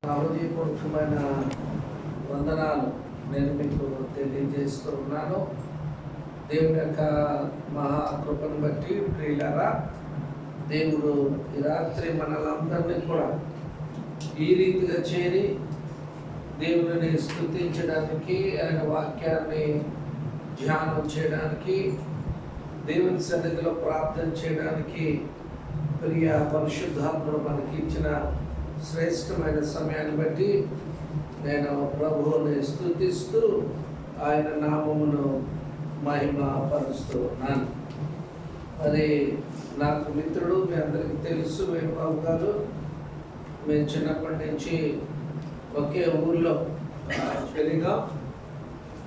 హృదయపూర్వకమైన వందనాలు నేను మీకు తెలియజేస్తూ ఉన్నాను. దేవుని యొక్క మహాకృపను బట్టి ప్రియులారా, దేవుడు ఈ రాత్రి మనలందరినీ కూడా ఈ రీతిగా చేరి దేవుని స్తుతించడానికి, ఆయన వాక్యాన్ని ధ్యానం చేయడానికి, దేవుని సన్నిధిలో ప్రార్థన చేయడానికి ప్రియ పరిశుద్ధాత్ముడు మనకి ఇచ్చిన శ్రేష్టమైన సమయాన్ని బట్టి నేను ప్రభువుని స్తుతిస్తూ ఆయన నామమును మహిమపరుస్తూ ఉన్నాను. మరి నాకు మిత్రుడు, మీ అందరికీ తెలుసు, వేణుబాబు గారు. మేము చిన్నప్పటి నుంచి ఒకే ఊళ్ళో పెరిగాం.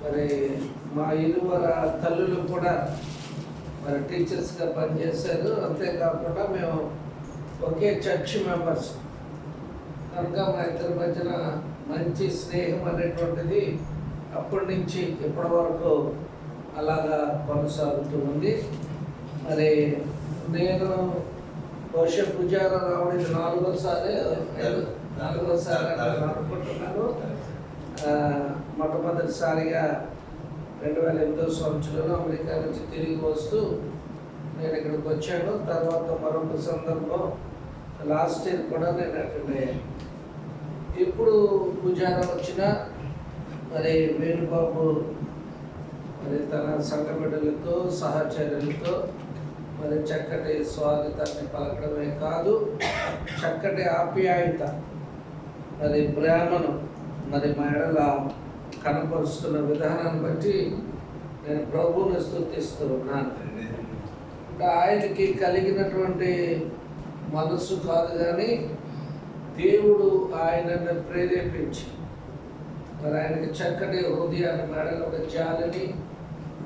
మరి మా ఇరువర తల్లులు కూడా మరి టీచర్స్గా పనిచేశారు. అంతేకాకుండా మేము ఒకే చర్చ్ మెంబర్స్ కనుక మా ఇద్దరి మధ్యన మంచి స్నేహం అనేటువంటిది అప్పటి నుంచి ఇప్పటి వరకు అలాగా కొనసాగుతూ ఉంది. మరి నేను బహుశా పూజారా రావడం ఇది నాలుగోసారి అనుకుంటున్నాను. మొట్టమొదటిసారిగా 2008 సంవత్సరంలో అమెరికా నుంచి తిరిగి వస్తూ నేను ఇక్కడికి వచ్చాను. తర్వాత మరొక సందర్భం లాస్ట్ ఇయర్ కూడా నేను అటెండ్ అయ్యాను. ఇప్పుడు పూజారా వచ్చిన మరి వేణుబాబు మరి తన సంఘ బిడ్డలతో సహచరులతో మరి చక్కటి స్వాగతాన్ని పలకడమే కాదు, చక్కటి ఆప్యాయత మరి ప్రేమను మరి మహిళల కనపరుస్తున్న విధానాన్ని బట్టి నేను ప్రభువుని స్తుతిస్తూ ఉన్నాను. ఇంకా ఆయనకి కలిగినటువంటి మనస్సు కాదు, కానీ దేవుడు ఆయనను ప్రేరేపించి మరి ఆయనకి చక్కటి హృదయాన్ని, మెడలో ఒక జాలిని,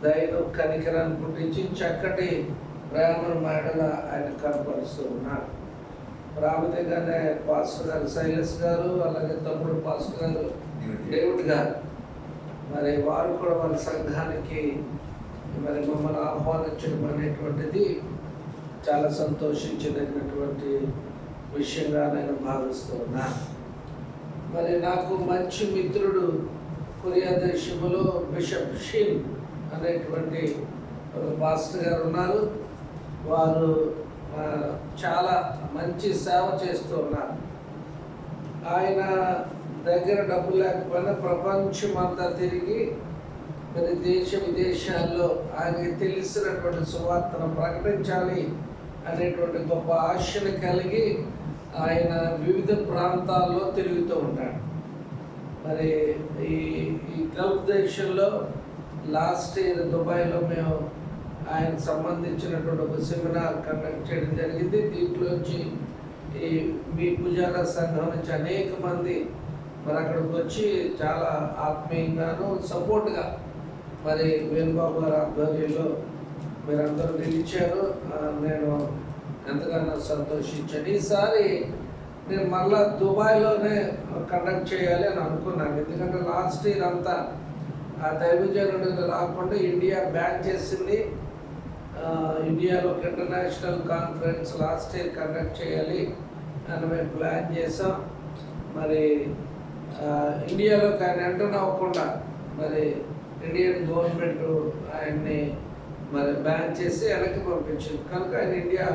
దయను, కనికరాన్ని పుట్టించి చక్కటి ప్రేమను మెడల ఆయన కనపరుస్తూ ఉన్నాడు. ప్రాముఖ్యంగానే పాస్టర్ గారు శైలస్ గారు, అలాగే తమ్ముడు పాస్టర్ గారు డేవిడ్ గారు, మరి వారు కూడా మన సంఘానికి మరి మమ్మల్ని ఆహ్వానించడం అనేటువంటిది చాలా సంతోషించదగినటువంటి విషయంగా నేను భావిస్తూ ఉన్నాను. మరి నాకు మంచి మిత్రుడు కొరియా దేశంలో బిషప్ షిన్ అనేటువంటి ఒక పాస్టర్ గారు ఉన్నారు. వారు చాలా మంచి సేవ చేస్తూ ఉన్నారు. ఆయన దగ్గర డబ్బు లేకపోయినా ప్రపంచం అంతా తిరిగి మరి దేశ విదేశాల్లో ఆయనకి తెలిసినటువంటి సువార్తను ప్రకటించాలి అనేటువంటి గొప్ప ఆశను కలిగి ఆయన వివిధ ప్రాంతాల్లో తిరుగుతూ ఉంటాడు. మరి ఈ గల్ఫ్ దేశంలో లాస్ట్ ఇయర్ దుబాయ్లో మేము ఆయనకు సంబంధించినటువంటి ఒక సెమినార్ కండక్ట్ చేయడం జరిగింది. దీంట్లోంచి ఈ మీ పూజారా సంఘం నుంచి అనేక మంది మరి అక్కడికి వచ్చి చాలా ఆత్మీయంగాను సపోర్ట్గా మరి వేణుబాబు గారి ఆధ్వర్యంలో మీరందరూ నిలిచారు. నేను ఎంతగానో సంతోషించాను. ఈసారి నేను మళ్ళా దుబాయ్లోనే కండక్ట్ చేయాలి అని అనుకున్నాను. ఎందుకంటే లాస్ట్ ఇయర్ అంతా ఆ దైవజనుడు రాకుండా ఇండియా బ్యాన్ చేసింది. ఇండియాలో ఒక international conference last year conduct చేయాలి అని మేము ప్లాన్ చేసాం. మరి ఇండియాలోకి ఆయన ఎంటర్ అవ్వకుండా మరి ఇండియన్ గవర్నమెంట్ ఆయన్ని మరి బ్యాన్ చేసి వెనక్కి పంపించింది. కనుక ఆయన ఇండియా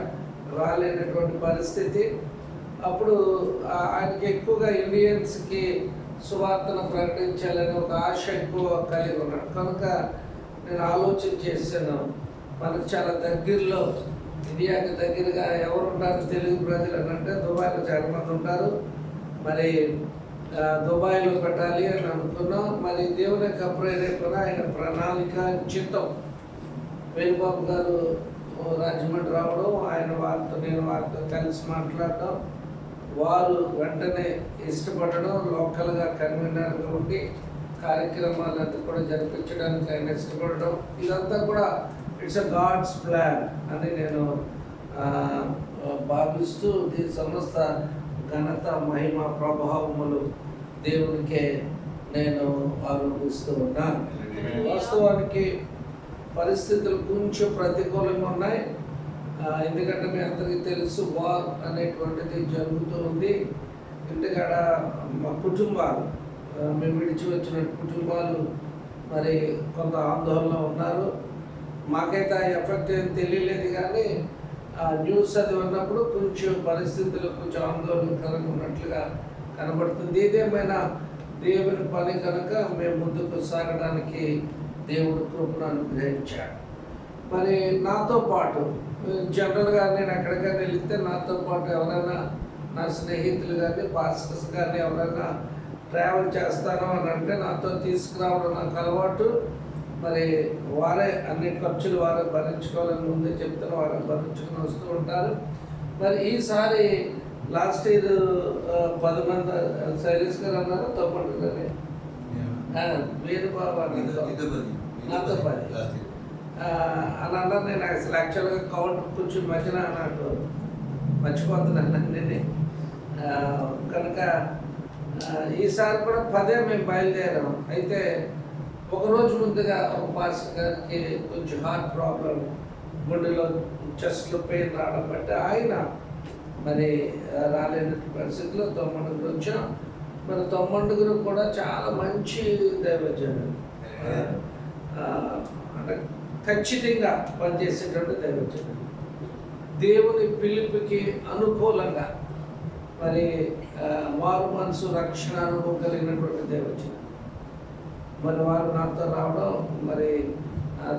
రాలేనటువంటి పరిస్థితి. అప్పుడు ఆయనకి ఎక్కువగా ఇండియన్స్కి సువార్తను ప్రకటించాలని ఒక ఆశ ఎక్కువ కలిగి ఉన్నాడు. కనుక నేను ఆలోచన చేశాను, మనకు చాలా దగ్గరలో ఇండియాకి దగ్గరగా ఎవరు ఉంటారు తెలుగు ప్రజలు అని అంటే దుబాయ్లో చాలా మంది ఉంటారు. మరి దుబాయ్లో పెట్టాలి అని అనుకున్నాం. మరి దేవుని యొక్క ప్రేరేపణ, ఆయన ప్రణాళిక, చిత్తం వేణుబాబు గారు రాజమండ్రి రావడం, నేను వారితో కలిసి మాట్లాడడం, వారు వెంటనే ఇష్టపడడం, లోకల్గా కన్వీనర్గా ఉండి కార్యక్రమాలన్నీ కూడా జరిపించడానికి ఆయన ఇష్టపడడం, ఇదంతా కూడా ఇట్స్ అ గాడ్స్ ప్లాన్ అని నేను భావిస్తూ దీని సమస్త ఘనత, మహిమ, ప్రభావములు దేవునికే నేను ఆరోపిస్తూ ఉన్నాను. వాస్తవానికి పరిస్థితులు కొంచెం ప్రతికూలంగా ఉన్నాయి. ఎందుకంటే మీ అందరికీ తెలుసు, వార్ అనేటువంటిది జరుగుతూ ఉంది. ఇంటికాడ మా కుటుంబాలు మేము విడిచి వచ్చిన కుటుంబాలు మరి కొంత ఆందోళన ఉన్నారు. మాకైతే ఆ ఎఫెక్ట్ ఏం తెలియలేదు, కానీ ఆ న్యూస్ అది ఉన్నప్పుడు కొంచెం పరిస్థితులు కొంచెం ఆందోళనకరంగా ఉన్నట్లుగా కనబడుతుంది. ఇదేమైనా దేవుని పని కనుక మేము ముందుకు సాగడానికి దేవుడు కృపను అనుగ్రహించాడు. మరి నాతో పాటు జనరల్గా నేను ఎక్కడికైనా వెళితే నాతో పాటు ఎవరైనా నా స్నేహితులు కానీ పాస్టర్స్ కానీ ఎవరైనా ట్రావెల్ చేస్తాను అని అంటే నాతో తీసుకురావడం నాకు అలవాటు. మరి వారే అన్ని ఖర్చులు వారే భరించుకోవాలని ముందే చెప్తాను, వారే భరించుకుని వస్తూ ఉంటారు. మరి ఈసారి లాస్ట్ ఇయర్ 10 మంది శైలేష్ గారు అన్నారు, తప్పండి కానీ మీరు బాబా నాతో 10 అని అన్నారు. నేను అసలు యాక్చువల్గా కౌంట్ కొంచెం మధ్యన నాకు మర్చిపోతున్నాను అన్నీ. కనుక ఈసారి కూడా 10 మేము బయలుదేరాము. అయితే ఒకరోజు ముందుగా ఒక పాస్టర్ గారికి కొంచెం హార్ట్ ప్రాబ్లం, గుండెలో చెస్ట్లో పెయిన్ రావడం బట్టి ఆయన మరి రాలేని పరిస్థితిలో తొమ్మండుగురు వచ్చాం. మరి తొమ్మండుగురు కూడా చాలా మంచి దైవజనులు, అంటే ఖచ్చితంగా పనిచేసేటువంటి దైవజనులు, దేవుని పిలుపుకి అనుకూలంగా మరి వారు మనసు రక్షణ అనుభవం కలిగినటువంటి దైవజనులు. మరి వారు నాతో రావడం మరి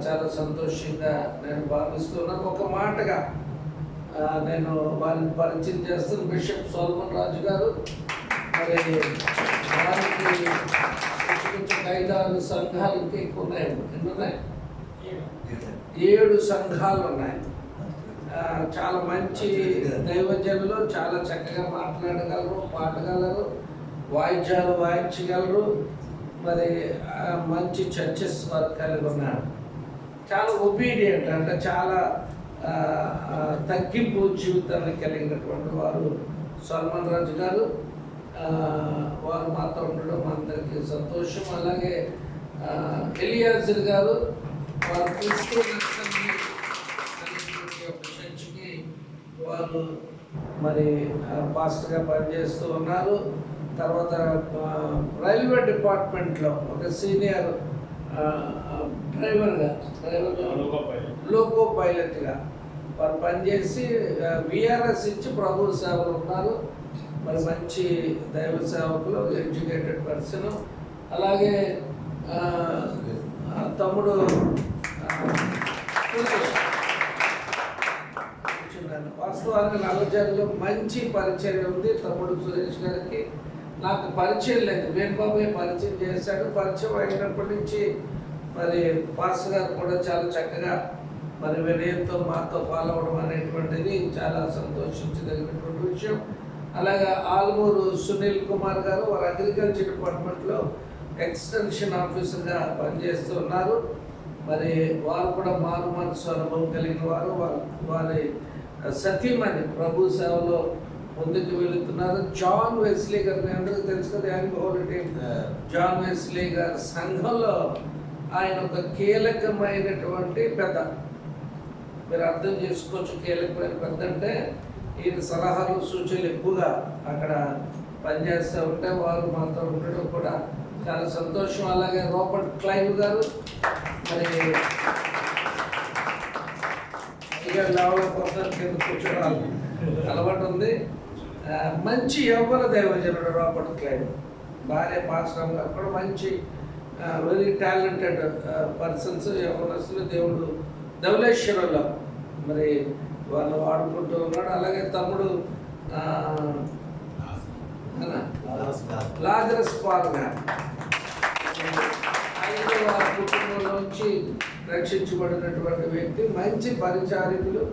చాలా సంతోషంగా నేను భావిస్తున్నాను. ఒక మాటగా నేను వారిని పరిచయం చేస్తాను. బిషప్ సోలమన్ రాజు గారు, మరి వారికి కొంచెం 5-6 సంఘాలు ఇంకా ఎక్కువ ఉన్నాయి. ఎన్ని ఉన్నాయి? 7 సంఘాలు ఉన్నాయి. చాలా మంచి దైవజనులు, చాలా చక్కగా మాట్లాడగలరు, పాడగలరు, వాయిద్యాలు వాయించగలరు. మరి మంచి చర్చెస్ వారు కలిగి ఉన్నారు. చాలా ఒబీడియంట్, అంటే చాలా తగ్గింపు జీవితాన్ని కలిగినటువంటి వారు సల్మాన్ రాజు గారు. వారు మాతో ఉండడం అందరికీ సంతోషం. అలాగే ఎలియాజర్ గారు, వారు చర్చికి వారు మరి పాస్టర్గా పనిచేస్తూ ఉన్నారు. తర్వాత రైల్వే డిపార్ట్మెంట్లో ఒక సీనియర్ డ్రైవర్గా లోకో పైలట్గా వారు పనిచేసి విఆర్ఎస్ ఇచ్చి ప్రభు సేవలు ఉన్నారు. మరి మంచి దైవ సేవకులు, ఎడ్యుకేటెడ్ పర్సన్. అలాగే తమ్ముడు వాస్తవానికి నల్లజర్లో మంచి పరిచయం ఉంది. తమ్ముడు సురేష్ గారికి నాకు పరిచయం లేదు, వేణుబాబే పరిచయం చేశాడు. పరిచయం అయినప్పటి నుంచి మరి పాస్టర్ గారు కూడా చాలా చక్కగా మరి వినయంతో మాతో ఫాలో అవ్వడం అనేటువంటిది చాలా సంతోషించదగినటువంటి విషయం. అలాగే ఆల్మూరు సునీల్ కుమార్ గారు, వారు అగ్రికల్చర్ డిపార్ట్మెంట్లో ఎక్స్టెన్షన్ ఆఫీసర్గా పనిచేస్తూ ఉన్నారు. మరి వారు కూడా మారు మనసు అనుభవం కలిగిన వారు. వారి సతీమణి ప్రభు సేవలో ముందుకు వెళుతున్నారు. జాన్ వెస్లీ గారు, మీ అందరికీ తెలుసు కదా, యాంగ్లోటీ జాన్ వెస్లీ గారు సంఘంలో ఆయన ఒక కీలకమైనటువంటి పెద్ద. మీరు అర్థం చేసుకోవచ్చు, కీలకమైన పెద్ద అంటే ఈయన సలహాలు సూచనలు ఎక్కువగా అక్కడ పనిచేస్తూ ఉంటే వారు మాతో ఉండడం కూడా చాలా సంతోషం. అలాగే రాబర్ట్ క్లైవ్ గారు, మరి కింద కూర్చోవడం అలవాటు ఉంది. మంచి యవ్వన దైవజనుడు రాబర్ట్ క్లైవ్. భార్య పాస్టర్ గారు కూడా మంచి వెరీ టాలెంటెడ్ పర్సన్స్, యవ్వనస్తులు. దేవుడు ధవళేశ్వరంలో మరి వాళ్ళు వాడుకుంటూ ఉన్నాడు. అలాగే తమ్ముడు లాజరస్ పాల్ గారు, ఆయన వారి కుటుంబంలోంచి రక్షించబడినటువంటి వ్యక్తి, మంచి పరిచారికులు,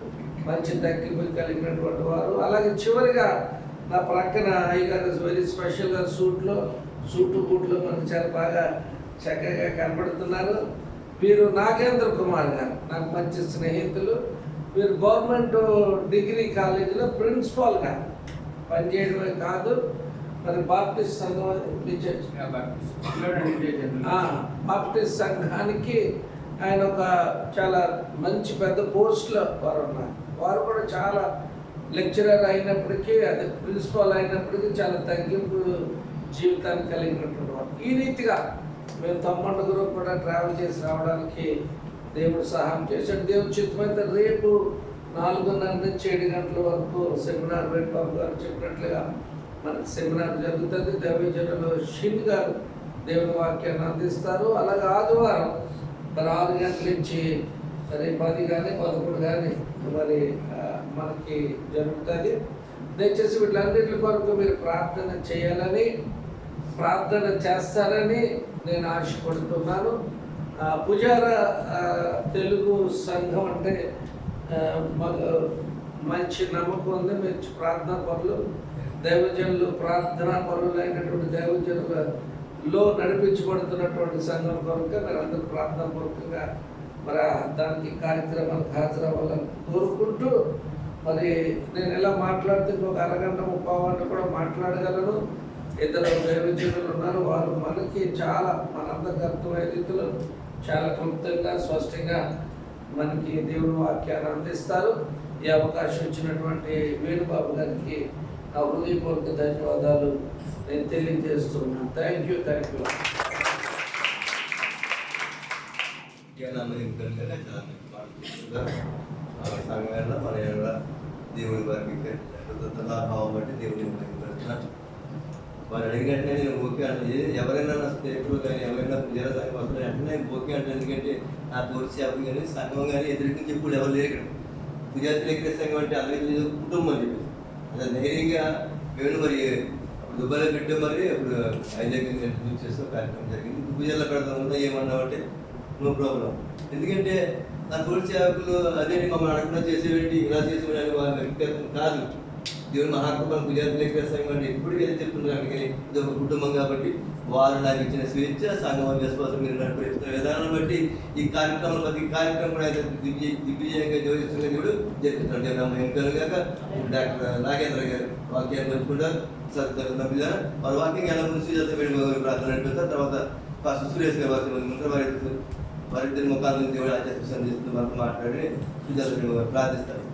మంచి తగ్గింపు కలిగినటువంటి వారు. అలాగే చివరిగా నా ప్రక్కన అయ్యగారు వెరీ స్పెషల్గా సూటు బూట్లో మనకు చాలా బాగా చక్కగా కనబడుతున్నారు. వీరు నాగేంద్ర కుమార్ గారు, నాకు మంచి స్నేహితులు. వీరు గవర్నమెంట్ డిగ్రీ కాలేజీలో ప్రిన్సిపాల్గా పనిచేయడమే కాదు, మరి బాప్టిస్ట్ సంఘం బాప్టిస్ట్ సంఘానికి ఆయన ఒక చాలా మంచి పెద్ద పోస్ట్లో వారు ఉన్నారు. వారు కూడా చాలా లెక్చరర్ అయినప్పటికీ, అదే ప్రిన్సిపాల్ అయినప్పటికీ చాలా తగ్గింపు జీవితాన్ని కలిగినటువంటి వాడు. ఈ రీతిగా మేము తమ్మండుగురు కూడా ట్రావెల్ చేసి రావడానికి దేవుడు సహాయం చేశాడు. దేవుడు చిత్తమైతే రేపు 4:30 నుంచి 7 గంటల వరకు సెమినార్ వేణుబాబు గారు చెప్పినట్లుగా మనకి సెమినార్ జరుగుతుంది. దైవజనులు షిన్ గారు దేవుని వాక్యాన్ని అందిస్తారు. అలాగే ఆదివారం మరి 6 గంటల నుంచి మరి 10 కానీ 11 కానీ మరి మనకి జరుగుతుంది. దయచేసి వీళ్ళన్నింటి కొరకు మీరు ప్రార్థన చేయాలని, ప్రార్థన చేస్తారని నేను ఆశపడుతున్నాను. పుజార తెలుగు సంఘం అంటే మాకు మంచి నమ్మకం ఉంది. మంచి ప్రార్థనా పరులు, దైవజనులు, ప్రార్థనా పరులైనటువంటి దైవజనులలో నడిపించబడుతున్నటువంటి సంఘం కొరకు మీరు అందరూ ప్రార్థన పూర్వకంగా మరి దానికి కార్యక్రమానికి హాజరవ్వాలని కోరుకుంటూ, మరి నేను ఎలా మాట్లాడితే ఇంకొక అరగంట 30 గంట కూడా మాట్లాడగలను. ఇద్దరు దైవజనులు ఉన్నారు. వారు మనకి చాలా మనందరికి అర్థమయ్యే రీతిలో చాలా క్లుప్తంగా స్పష్టంగా మనకి దేవుని వాక్యాన్ని అందిస్తారు. ఈ అవకాశం ఇచ్చినటువంటి వేణుబాబు గారికి నా హృదయపూర్వక ధన్యవాదాలు నేను తెలియజేస్తున్నాను. Thank you. దేవుని వారికి బట్టి దేవుని వారు అడిగినట్టే నేను ఓకే అంటే, ఎవరైనా నా స్నేహితులు కానీ ఎవరైనా పూజల సంఘం వస్తున్నారు అంటే నేను ఓకే అంటే, ఎందుకంటే నా తోటి సేవకు కానీ సంఘం కానీ ఎదురికి ఇప్పుడు ఎవరు లేరు ఇక్కడ. పూజాతులు సంఘం అంటే అందరికీ కుటుంబం అని చెప్పేసి అలా ధైర్యంగా వేణు మరి అప్పుడు దుబాయ్లో పెట్టే మరి అప్పుడు ఐదైదు చేస్తూ కార్యక్రమం జరిగింది. పూజల్లో పెడతాం ఏమన్నామంటే నో ప్రాబ్లం, ఎందుకంటే నా తోటి సేవకులు అదే మమ్మల్ని అడగకుండా చేసేవేంటి ఇలా చేసేవాడి వాళ్ళ వ్యక్తిగతం కాదు. దేవుని మహాకృపను పూజాతులు సంఘం అంటే ఎప్పుడు ఏదో చెప్తున్నారు. అందుకని ఇది ఒక కుటుంబం కాబట్టి వారు నాకు ఇచ్చిన స్వేచ్ఛ, సంఘం విశ్వాసం మీరు నడిపిస్తున్న విధానం బట్టి ఈ కార్యక్రమం ప్రతి కార్యక్రమం కూడా అయితే దిగ్విజయంగా జోగిస్తున్న దేవుడు జరుగుతున్నాడు. దేవుడు కాక డాక్టర్ నాగేంద్ర గారు వాక్యాన్ని పంచుకుంటారు. సత్యం వారి వాక్యం ఎలా ముందు శ్రీజాత ప్రార్థన నడిపిస్తారు. తర్వాత పాస్టర్ సురేష్ గారు వాక్యం ఉంటారు. వారిద్దరి ముఖాల నుంచి దేవుడు ఆధ్యాత్మిక సందేశంతో మనకు మాట్లాడి శ్రీజాత ప్రార్థిస్తారు.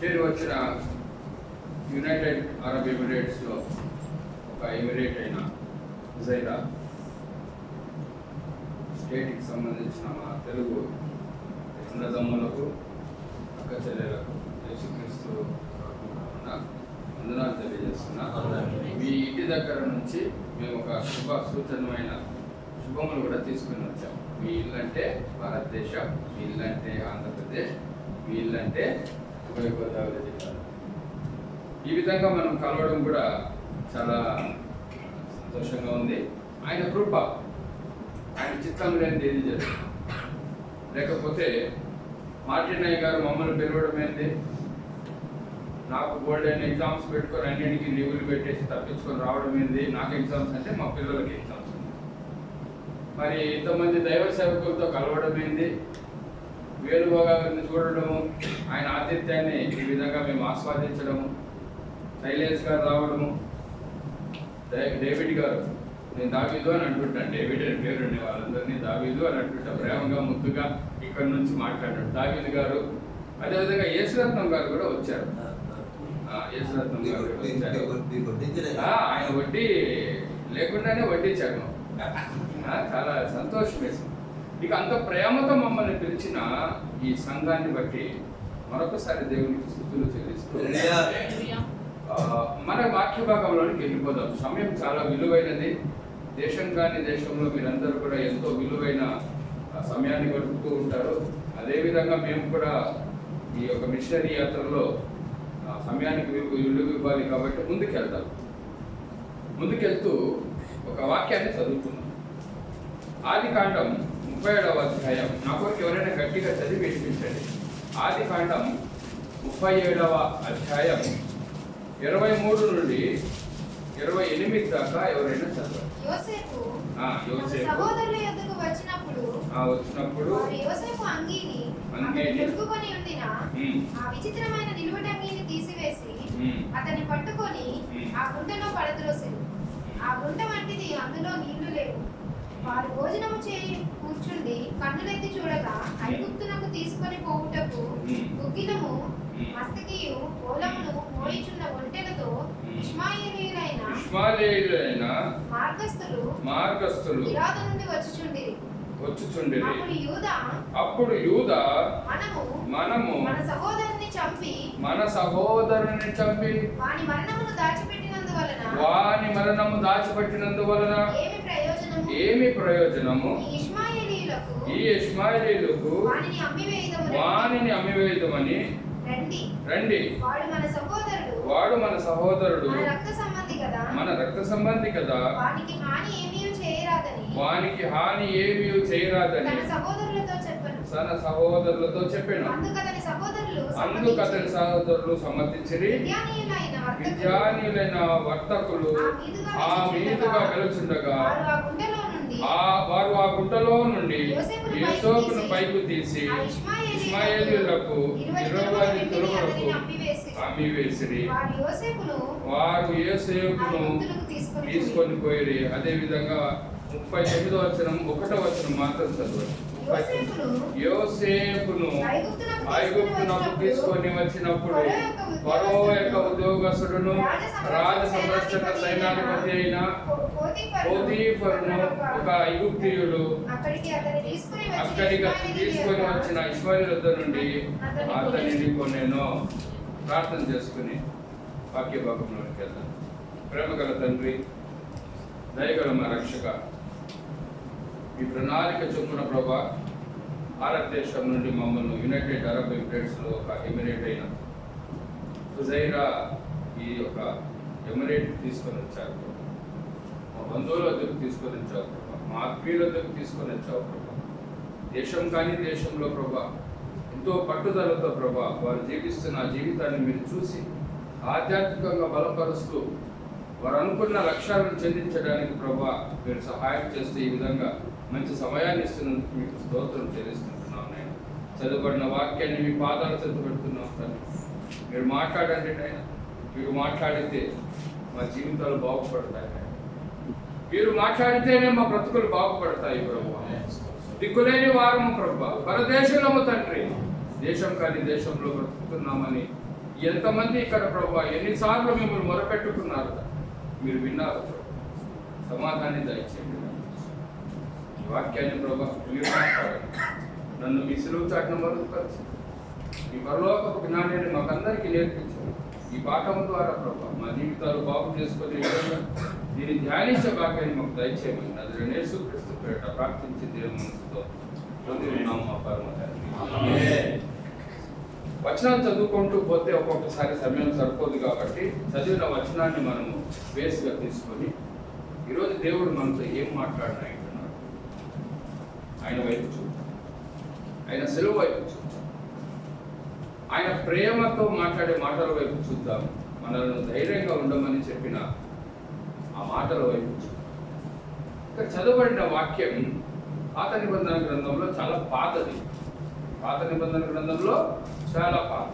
చేరి వచ్చిన యునైటెడ్ అరబ్ ఎమిరేట్స్లో ఒక ఎమిరేట్ అయిన హుజైరా స్టేట్కి సంబంధించిన మా తెలుగు అన్నదమ్ములకు, అక్క చెల్లెలకు యేసుక్రీస్తు వందనాలు తెలియజేస్తున్నా. మీ ఇంటి దగ్గర నుంచి మేము ఒక శుభ సూచనమైన శుభములు కూడా తీసుకుని వచ్చాం. మీ ఇల్లు అంటే భారతదేశం, మీ ఇల్లు అంటే ఆంధ్రప్రదేశ్, మీ ఇల్లు అంటే ఉభయ గోదావరి జిల్లాలో. ఈ విధంగా మనం కలవడం కూడా చాలా సంతోషంగా ఉంది. ఆయన కృప, ఆయన చిత్తం లేనిది ఏది జరుగుతుంది. లేకపోతే మార్టినయ్య గారు మమ్మల్ని పిలవడం ఏంటి, నాకు గోల్డెన్ ఎగ్జామ్స్ పెట్టుకొని అన్నింటికి లీవులు పెట్టేసి తప్పించుకొని రావడం ఏంది. నాకు ఎగ్జామ్స్ అంటే మా పిల్లలకి ఎగ్జామ్స్ ఉంది. మరి ఇంతమంది దైవ సేవకులతో కలవడం ఏంది, వేణుబాబు గారిని చూడడము, ఆయన ఆతిథ్యాన్ని ఈ విధంగా మేము ఆస్వాదించడము, శైలేష్ గారు రావడము, డేవిడ్ గారు, నేను దావీదు అని అంటుంటాను, డేవిడ్ అని పేరుండే వాళ్ళందరినీ దావీదు అని అంటుంటా, ప్రేమగా ముద్దుగా ఇక్కడ నుంచి మాట్లాడాడు దావీదు గారు. అదేవిధంగా యేసురత్నం గారు కూడా వచ్చారు. యేసురత్నం గారు ఆయన వడ్డీ లేకుండానే వడ్డించారు. చాలా సంతోషం వేసింది. ఇక అంత ప్రేమతో మమ్మల్ని పిలిచిన ఈ సంఘాన్ని బట్టి మరొకసారి దేవునికి స్తుతులు చెల్లిస్తూ మన వాక్య భాగంలోనికి వెళ్ళిపోదాం. సమయం చాలా విలువైనది. దేశం కానీ దేశంలో మీరందరూ కూడా ఎంతో విలువైన సమయాన్ని గడుపుతూ ఉంటారు. అదేవిధంగా మేము కూడా ఈ యొక్క మిషనరీ యాత్రలో సమయానికి విలువ ఇవ్వాలి కాబట్టి ముందుకెళ్తూ ఒక వాక్యాన్ని చదువుతున్నాం. ఆదికాండం 37వ అధ్యాయం. నా కొరకు ఎవరైనా గట్టిగా చదివి వినిపించండి. ఆదికాండం 37వ అధ్యాయం 23 నుండి 28 దాకా ఎవరైనా చదవాలి. యోసేపు సహోదరుల యొద్దకు వచ్చినప్పుడు యోసేపు అంగీని తొడుగుకొని ఉండిన ఆ విచిత్రమైన నిలువటంగీని తీసివేసి అతన్ని పట్టుకొని ఆ గుంటలో పడద్రోసెను. ఆ గుంట వంటిది, అందులో నీళ్లు లేవు. వారు భోజనము చేయి కూర్చుండి కన్నులెత్తి చూడగా ఐగుప్తునకు తీసుకొని పోవుటకు గుగ్గిలము మస్తకియు ఓలమును మోయిచున్న ఒంటెలతో ఇష్మాయేలీయులైన మార్గస్థులు గిలాదు నుండి వచ్చుచుండిరి. అప్పుడు యూదా మనము మన సహోదరుని చంపి వాని మరణము దాచిపెట్టినందువలన ఏమి ప్రయోజనము ఈ ఇష్మాయేలీయులకు వానిని అమ్మివేయుదమని రండి, వాడు మన సహోదరుడు, మన రక్త సంబంధి కదా, వానికి హాని ఏమీ చేయరాదని తన సహోదరులతో చెప్పాను. అందుకు అతని సహోదరులు సమ్మతించిరి. విద్యానీయులైన వర్తకులు ఆ మీదుగా వెలుచుండగా వారు ఆ గుంటలో నుండి యోసేపును పైకి తీసి ఇష్మాయేలీయులకు 20 తులములకు అమ్మివేసిరి. వారు యోసేపును తీసుకొని పోయిరి. అదే విధంగా 39వ వచనం 1వ వచనం మాత్రం చదవండి. యోసేపును ఐగుప్తునకు తీసుకొని వచ్చినప్పుడు ఫరో యొక్క ఉద్యోగస్తుడును రాజ సంరక్షక సైన్యాధిపతి అయిన పోతీఫరును ఒక ఐగుప్తీయుడు అక్కడికి తీసుకొని వచ్చిన ఇష్మాయేలీయుల నుండి అతనిని కొనేను. ప్రార్థన చేసుకుని వాక్య భాగంలోకి వెళ్దాం. ప్రేమగల తండ్రి, దయగల మా రక్షక, ఈ ప్రణాళిక చొప్పున ప్రభా భారతదేశం నుండి మమ్మల్ని యునైటెడ్ అరబ్ ఎమిరేట్స్లో ఒక ఎమిరేట్ అయిన హుజైరా ఈ యొక్క ఎమిరేట్ తీసుకొని వచ్చారు. మా బంధువుల వద్దకు తీసుకొని వచ్చావు ప్రభా, మా ఆత్మీయుల వద్దకు తీసుకొని వచ్చావు ప్రభా. దేశం కానీ దేశంలో ప్రభా ఎంతో పట్టుదలతో ప్రభా వారు జీవిస్తున్న జీవితాన్ని మీరు చూసి ఆధ్యాత్మికంగా బలపరుస్తూ వారు అనుకున్న లక్ష్యాలను చెందించడానికి ప్రభా మీరు సహాయం చేస్తే ఈ విధంగా మంచి సమయాన్ని ఇస్తున్నందుకు మీకు స్తోత్రం చెల్లిస్తుంటున్నాం. నేను చదువుబడిన వాక్యాన్ని మీ పాదాలు చెంత పెడుతున్నాం తండ్రి. మీరు మాట్లాడండి నాయన. మీరు మాట్లాడితే మా జీవితాలు బాగుపడతాయి. మీరు మాట్లాడితేనే మా బ్రతుకులు బాగుపడతాయి ప్రభా. దిక్కులేని వారము ప్రభా, పరదేశంలో తండ్రి, దేశం కానీ దేశంలో బ్రతుకుతున్నామని ఎంతమంది ఇక్కడ ప్రభా ఎన్నిసార్లు మిమ్మల్ని మొరపెట్టుకున్నారు, మీరు విన్నారు. సమాధాన్ని దయచేయండి. ఈ వాక్యాన్ని ప్రభా మీరు మాట్లాడండి. నన్ను మీ సిలువ చాటున మరుగుపరిచి ఈ పరలోకపు జ్ఞానాన్ని మాకందరికీ నేర్పించండి. ఈ పాఠం ద్వారా ప్రభా మా జీవితాలు బాగు చేసుకునే విధంగా దీన్ని ధ్యానించే భాగ్యాన్ని మాకు దయచేయమని అది యేసుక్రీస్తు పేరిట ప్రార్థించి దేవుని మనసుతో పొందినాము మా పరమ తండ్రి. వచనాలు చదువుకుంటూ పోతే ఒక్కొక్కసారి సమయం సరిపోదు కాబట్టి చదివిన వచనాన్ని మనము బేస్గా తీసుకొని ఈరోజు దేవుడు మనతో ఏం మాట్లాడినాయంటున్నాడు. ఆయన వైపు చూద్దాం, ఆయన సెలవు వైపు చూద్దాం, ఆయన ప్రేమతో మాట్లాడే మాటల వైపు చూద్దాం. మనల్ని ధైర్యంగా ఉండమని చెప్పిన ఆ మాటల వైపు చూద్దాం. ఇక్కడ చదవబడిన వాక్యం పాత నిబంధన గ్రంథంలో చాలా పాతది. పాత నిబంధన గ్రంథంలో చాలా పాత.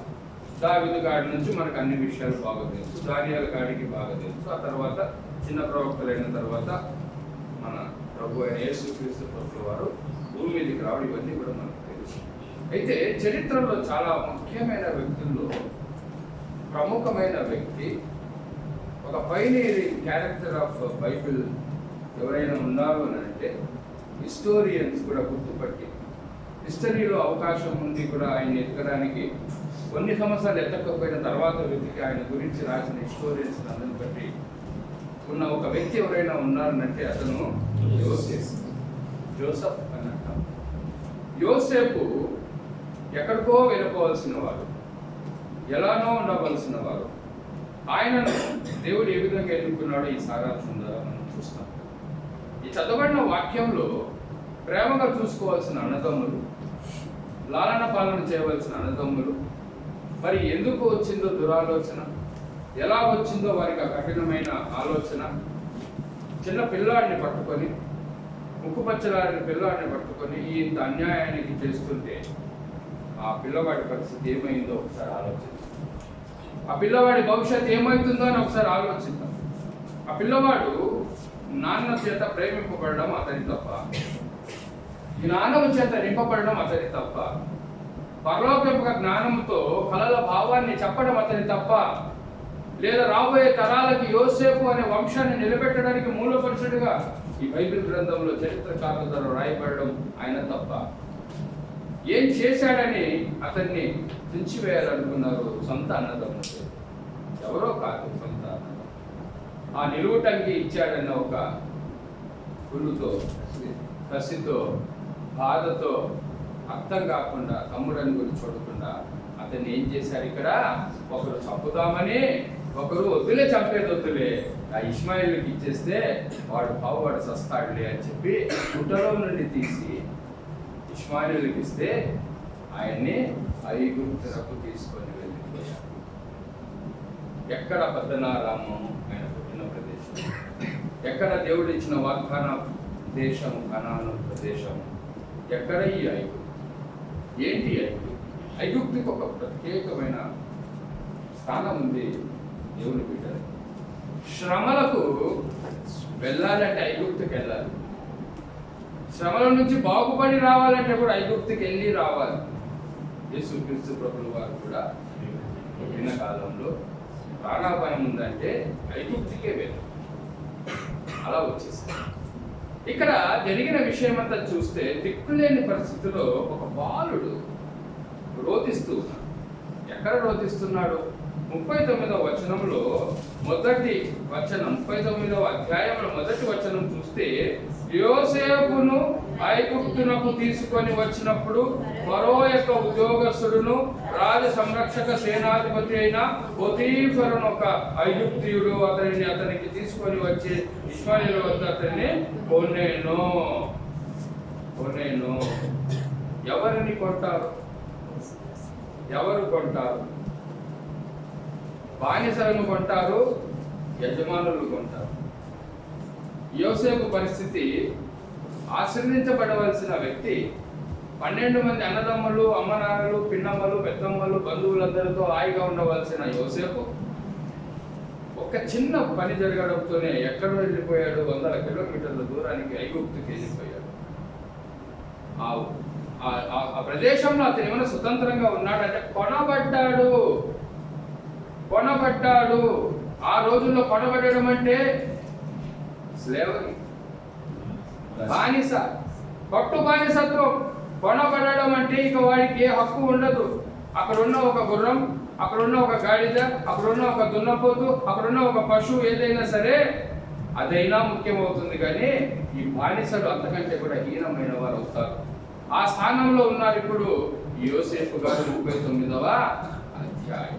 దావీదు గాడి నుంచి మనకు అన్ని విషయాలు బాగా తెలుసు, దానియేలు గాడికి బాగా తెలుసు. ఆ తర్వాత చిన్న ప్రవక్తలైన తర్వాత మన ప్రభు అయిన యేసుక్రీస్తు ప్రభువు వారు భూమి మీదకి రావడం ఇవన్నీ కూడా మనకు తెలుసు. అయితే చరిత్రలో చాలా ముఖ్యమైన వ్యక్తుల్లో ప్రముఖమైన వ్యక్తి, ఒక పైనీరింగ్ క్యారెక్టర్ ఆఫ్ బైబిల్ ఎవరైనా ఉన్నారు అని అంటే హిస్టోరియన్స్ కూడా గుర్తుపట్టి హిస్టరీలో అవకాశం ఉంది కూడా ఆయన ఎతకడానికి. కొన్ని సంవత్సరాలు ఎత్తకపోయిన తర్వాత వెతికి ఆయన గురించి రాసిన హిస్టోరియన్స్ అందరిని బట్టి ఉన్న ఒక వ్యక్తి ఎవరైనా ఉన్నారనంటే అతను జోసెఫ్ అని అంటాం. యోసేపు ఎక్కడికో వెళ్ళిపోవలసిన వాడు, ఎలానో ఉండవలసిన వాడు. ఆయనను దేవుడు ఏ విధంగా ఎన్నుకున్నాడో ఈ సారాంశం ద్వారా మనం చూస్తాం. ఈ చదవబడిన వాక్యంలో ప్రేమగా చూసుకోవాల్సిన అన్నదమ్ములు, లాలన పాలన చేయవలసిన అన్నదమ్ములు, మరి ఎందుకు వచ్చిందో దురాలోచన, ఎలా వచ్చిందో వారికి ఆ కఠినమైన ఆలోచన, చిన్న పిల్లాడిని పట్టుకొని, ముక్కుపచ్చలాడిన పిల్లాడిని పట్టుకొని ఇంత అన్యాయానికి చేస్తుంటే ఆ పిల్లవాడి పరిస్థితి ఏమైందో ఒకసారి ఆలోచించాం. ఆ పిల్లవాడి భవిష్యత్తు ఏమవుతుందో అని ఒకసారి ఆలోచిద్దాం. ఆ పిల్లవాడు నాన్న చేత ప్రేమింపబడడం అతని తప్ప, ఈ నాన్నము చేత నింపబడడం అతని తప్ప, పరలోకపు జ్ఞానంతో కలల భావాన్ని చెప్పడం అతని తప్ప, లేదా రాబోయే తరాలకి యోసేపు అనే వంశాన్ని నిలబెట్టడానికి మూలపరుషుడిగా ఈ బైబిల్ గ్రంథంలో చరిత్రకారుల ద్వారా రాయబడడం ఆయన తప్ప. ఏం చేశాడని అతన్ని తుంచివేయాలనుకున్నారు సొంత అన్నదమ్ములు, ఎవరో కాదు సొంత అన్నదమ్ములు. ఆ నిలువుటంగి ఇచ్చాడన్న ఒక కుళ్ళుతో, కసితో, బాధతో అర్థం కాకుండా తమ్ముడని గురించి చూడకుండా అతన్ని ఏం చేశారు, ఇక్కడ ఒకరు చంపుదామని, ఒకరు వద్దులే చంపేది వద్దులే, ఆ ఇష్మాయిల్కి ఇచ్చేస్తే వాడు సస్తాడులే అని చెప్పి గుట్టలో నుండి తీసి ఇష్మాయిల్కి ఇస్తే ఆయన్ని ఐగుప్తునకు తీసుకొని వెళ్ళిపోయారు. ఎక్కడ పద్దనారామం ఆయన పుట్టిన ప్రదేశం, ఎక్కడ దేవుడు ఇచ్చిన వాగ్దాన దేశము, కనాను ప్రదేశము, ఎక్కడ ఈ ఐగుప్తు? ఏంటి ఐగుప్తు? ఐగుప్తుకి ఒక ప్రత్యేకమైన స్థానం ఉంది దేవుని బిడ్డలు. శ్రమలకు వెళ్ళాలంటే ఐగుప్తుకి వెళ్ళాలి, శ్రమల నుంచి బాగుపడి రావాలంటే కూడా ఐగుప్తుకి వెళ్ళి రావాలి. యేసుక్రీస్తు ప్రభుల వారు కూడా పుట్టిన కాలంలో ప్రాణాపాయం ఉందంటే ఐగుప్తుకే వెళ్ళారు, అలా వచ్చేసారు. ఇక్కడ జరిగిన విషయం అంతా చూస్తే దిక్కులేని పరిస్థితిలో ఒక బాలుడు రోధిస్తూ ఉన్నాడు. ఎక్కడ రోధిస్తున్నాడు? 39వ వచనంలో మొదటి వచనం, 39వ అధ్యాయంలో మొదటి వచనం చూస్తే, యోసేపును ఐగుప్తునకు తీసుకొని వచ్చినప్పుడు ఫరో యొక్క ఉద్యోగస్తుడును రాజ సంరక్షక సేనాధిపతి అయిన పొతీఫరును ఒక ఐగుప్తీయుడు అతనికి తీసుకొని వచ్చి ఇష్మాయేలు వద్ద అతన్ని కొనేను. ఎవరిని కొంటారు? ఎవరు కొంటారు? బానిసలను కొంటారు, యజమానులు కొంటారు. యోసేపు పరిస్థితి, ఆశ్రయించబడవలసిన వ్యక్తి, 12 మంది అన్నదమ్ములు, అమ్మనాన్నలు, పిన్నమ్మలు, పెద్దమ్మలు, బంధువులందరితో హాయిగా ఉండవలసిన యోసేపు ఒక చిన్న పని జరగడంతోనే ఎక్కడ వెళ్ళిపోయాడు? 100 కిలోమీటర్ల దూరానికి ఐగుప్తుకి వెళ్ళిపోయాడు. ఆ ప్రదేశంలో అతను ఏమైనా స్వతంత్రంగా ఉన్నాడంటే కొనబడ్డాడు. ఆ రోజుల్లో కొనబడడం అంటే స్లేవరీ, బానిస, పట్టు బానిసత్వం. కొనబడడం అంటే ఇక వాడికి ఏ హక్కు ఉండదు. అక్కడున్న ఒక గుర్రం, అక్కడున్న ఒక గాడిద, అక్కడున్న ఒక దున్నపోతు, అక్కడున్న ఒక పశువు ఏదైనా సరే అదైనా ముఖ్యమవుతుంది. కానీ ఈ బానిసలు అంతకంటే కూడా హీనమైన వారు అవుతారు. ఆ స్థానంలో ఉన్నారు ఇప్పుడు యోసేపు గారు. 39వ అధ్యాయం.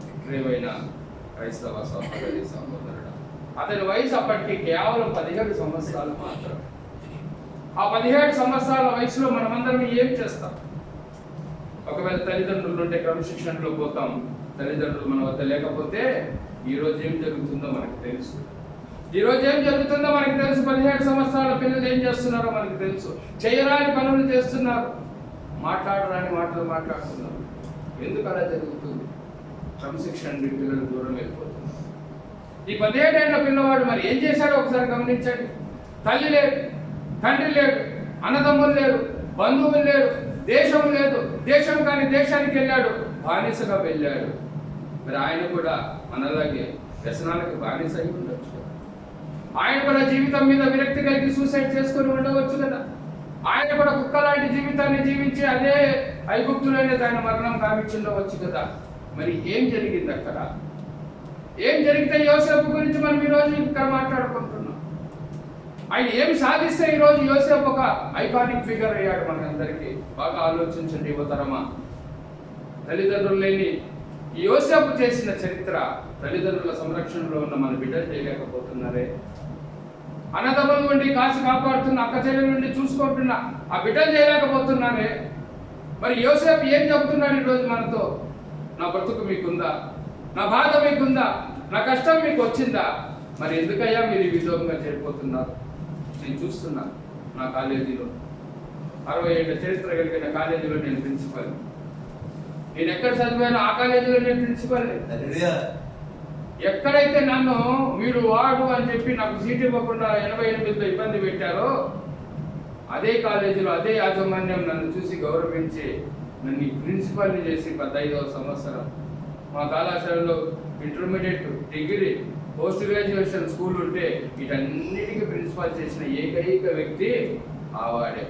విక్రయమైన క్రైస్తవ సహోదరుడు, అతని వయసు అప్పటికి కేవలం 17 సంవత్సరాలు మాత్రం. ఆ 17 సంవత్సరాల వయసులో మనమందరం ఏం చేస్తాం? ఒకవేళ తల్లిదండ్రులు ఉంటే క్రమశిక్షణలో పోతాం. తల్లిదండ్రులు మన వద్ద లేకపోతే ఈరోజు ఏం జరుగుతుందో మనకు తెలుసు. 17 సంవత్సరాల పిల్లలు ఏం చేస్తున్నారో మనకు తెలుసు. చేయరాని పనులు చేస్తున్నారు, మాట్లాడరాని మాటలు మాట్లాడుతున్నారు. ఎందుకు అలా జరుగుతుంది? క్రమశిక్షణ పిల్లలు దూరం వెళ్ళిపోతున్నారు. ఈ 17 ఏళ్ల పిల్లవాడు మరి ఏం చేశాడో ఒకసారి గమనించండి. తల్లి లేదు, తండ్రి లేడు, అన్నదమ్ములు లేరు, బంధువులు లేరు, దేశం లేదు. దేశం కాని దేశానికి వెళ్ళాడు, బానిసగా వెళ్ళాడు. మరి ఆయన కూడా మనలాగే వ్యసనాలకు బానిస అయి ఉండొచ్చు. ఆయన కూడా జీవితం మీద విరక్తి కలిగి సూసైడ్ చేసుకొని ఉండవచ్చు కదా. ఆయన కూడా కుక్క లాంటి జీవితాన్ని జీవించి అదే ఐగుప్తులోనే ఆయన మరణం కావించుండవచ్చు కదా. మరి ఏం జరిగింది అక్కడ? ఏం జరిగితే యోసేపు గురించి మనం ఈరోజు ఇక్కడ మాట్లాడుకుంటున్నాం. ఆయన ఏమి సాధిస్తే ఈరోజు యోసేపు ఒక ఐకానిక్ ఫిగర్ అయ్యాడు మనందరికీ. బాగా ఆలోచించండి యువతరమా. తల్లిదండ్రులు లేని యోసేపు చేసిన చరిత్ర, తల్లిదండ్రుల సంరక్షణలో ఉన్న మన బిడ్డలు చేయలేకపోతున్నారే. అన్నదమ్ముల నుండి కాసి కాపాడుతున్న అక్క చెల్లెల నుండి చూసుకుంటున్న ఆ బిడ్డలు చేయలేకపోతున్నారే. మరి యోసేపు ఏం చెబుతున్నాడు ఈరోజు మనతో? నా బ్రతుకు మీకుందా? నా బాధ మీకుందా? నా కష్టం మీకు వచ్చిందా? మరి ఎందుకయ్యా మీరు ఈ విధంగా చేరిపోతున్నారు? నేను చూస్తున్నా నా కాలేజీలో 60 ఏళ్ళ చరిత్ర కలిగిన కాలేజీలో నేను ప్రిన్సిపల్. నేను ఎక్కడ చదివానో ఆ కాలేజీలో నేను ప్రిన్సిపల్. ఎక్కడైతే నన్ను వీడు వాడు అని చెప్పి నాకు సీట్ ఇవ్వకుండా 88లో ఇబ్బంది పెట్టారో అదే కాలేజీలో అదే యాజమాన్యం నన్ను చూసి గౌరవించి నన్ను ప్రిన్సిపల్ని చేసి 15వ సంవత్సరం మా కళాశాలలో intermediate, degree, post graduation school ఉంటే వీటన్నిటికీ ప్రిన్సిపాల్ చేసిన ఏకైక వ్యక్తి ఆవాడే,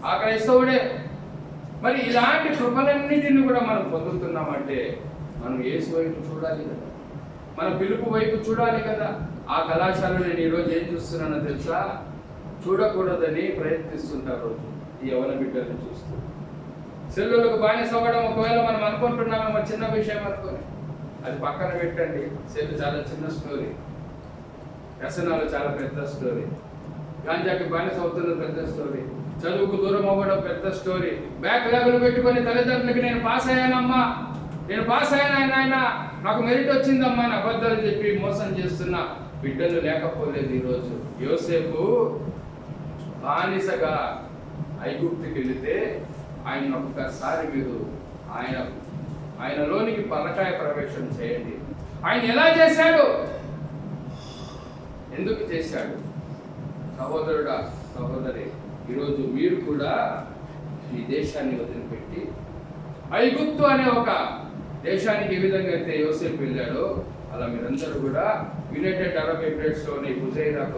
ఆ క్రైస్తవుడే. మరి ఇలాంటి కృపలన్నిటిని కూడా మనం పొందుతున్నామంటే మనం యేసు వైపు చూడాలి కదా, మన పిలుపు వైపు చూడాలి కదా. ఆ కళాశాలలో నేను ఈరోజు ఏం చూస్తున్నానో తెలుసా? చూడకూడదని ప్రయత్నిస్తుంటారు రోజు ఈ యవన బిడ్డలను చూస్తూ. సెల్లులకు బానిస అవ్వడం ఒకవేళ మనం అనుకుంటున్నామేమో చిన్న విషయం అనుకొని, అది పక్కన పెట్టండి. సెల్లు చాలా చిన్న స్టోరీ, వ్యసనాలు చాలా పెద్ద స్టోరీ, గాంజాకి బానిస అవుతున్న పెద్ద స్టోరీ, చదువుకు దూరం అవ్వడం పెద్ద స్టోరీ, బ్యాక్ లాగులు పెట్టుకొని తల్లిదండ్రులకి నేను పాస్ అయ్యానమ్మా, నేను పాస్ అయినా ఆయన నాకు మెరిట్ వచ్చిందమ్మా అని అబద్ధాలు చెప్పి మోసం చేస్తున్న బిడ్డలు లేకపోలేదు ఈరోజు. యోసేపు బానిసగా ఐగుప్తుకి వెళితే ఆయన ఒక్కసారి మీరు ఆయనలోనికి పరకాయ ప్రవేశం చేయండి. ఆయన ఎలా చేశాడు? ఎందుకు చేశాడు? సహోదరుడా, సహోదరి, ఈరోజు మీరు కూడా ఈ దేశాన్ని వదిలిపెట్టి ఐగుప్తు అనే ఒక దేశానికి ఏ విధంగా అయితే యోసేపు వెళ్ళాడో అలా మీరందరూ కూడా యునైటెడ్ అరబ్ ఎమిరేట్స్లోని హుజైరాకు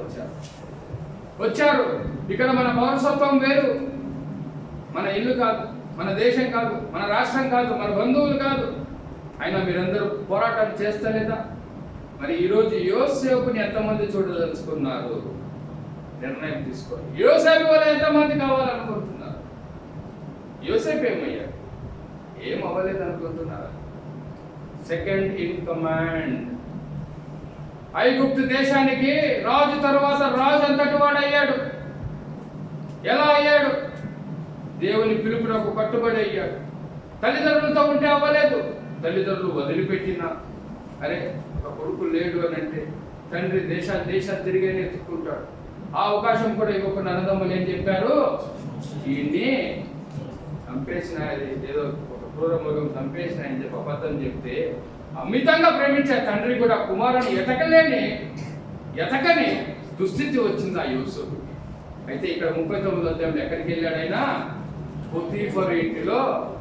వచ్చారు. ఇక్కడ మన పౌరసత్వం వేరు, మన ఇల్లు కాదు, మన దేశం కాదు, మన రాష్ట్రం కాదు, మన బంధువులు కాదు. అయినా మీరందరూ పోరాటం చేస్తలేదా? మరి ఈరోజు యోసేపుని ఎంతమంది చూడదలుచుకున్నారు? నిర్ణయం తీసుకోండి. యోసేపు వల్ల ఎంతమంది కావాలనుకుంటున్నారు? యోసేపు ఏమయ్యాడు? ఏం అవ్వలేదు అనుకుంటున్నారా? Second in command. ఐగుప్తు దేశానికి రాజు తరువాత రాజు అంతటి వాడు అయ్యాడు. ఎలా అయ్యాడు? దేవుని పిలుపునకు కట్టుబడి అయ్యాడు. తల్లిదండ్రులతో ఉంటే అవ్వలేదు, తల్లిదండ్రులు వదిలిపెట్టిన అరే ఒక కొడుకు లేడు అని అంటే తండ్రి దేశాలు తిరిగే ఎత్తుకుంటాడు. ఆ అవకాశం కూడా ఇవ్వకుండా అన్నదమ్ములు ఏం చెప్పారు? ఈయన్ని చంపేసిన, ఏదో ఒక క్రూర మృగం చంపేసిన అని చెప్పి అబద్ధం చెప్తే అమితంగా ప్రేమించే తండ్రి కూడా కుమారుని ఎతకని దుస్థితి వచ్చింది ఆ యోసేపుకి. అయితే ఇక్కడ 39వ అధ్యాయంలో ఎక్కడికి వెళ్ళాడైనా? పొతీఫరు ఇంటిలో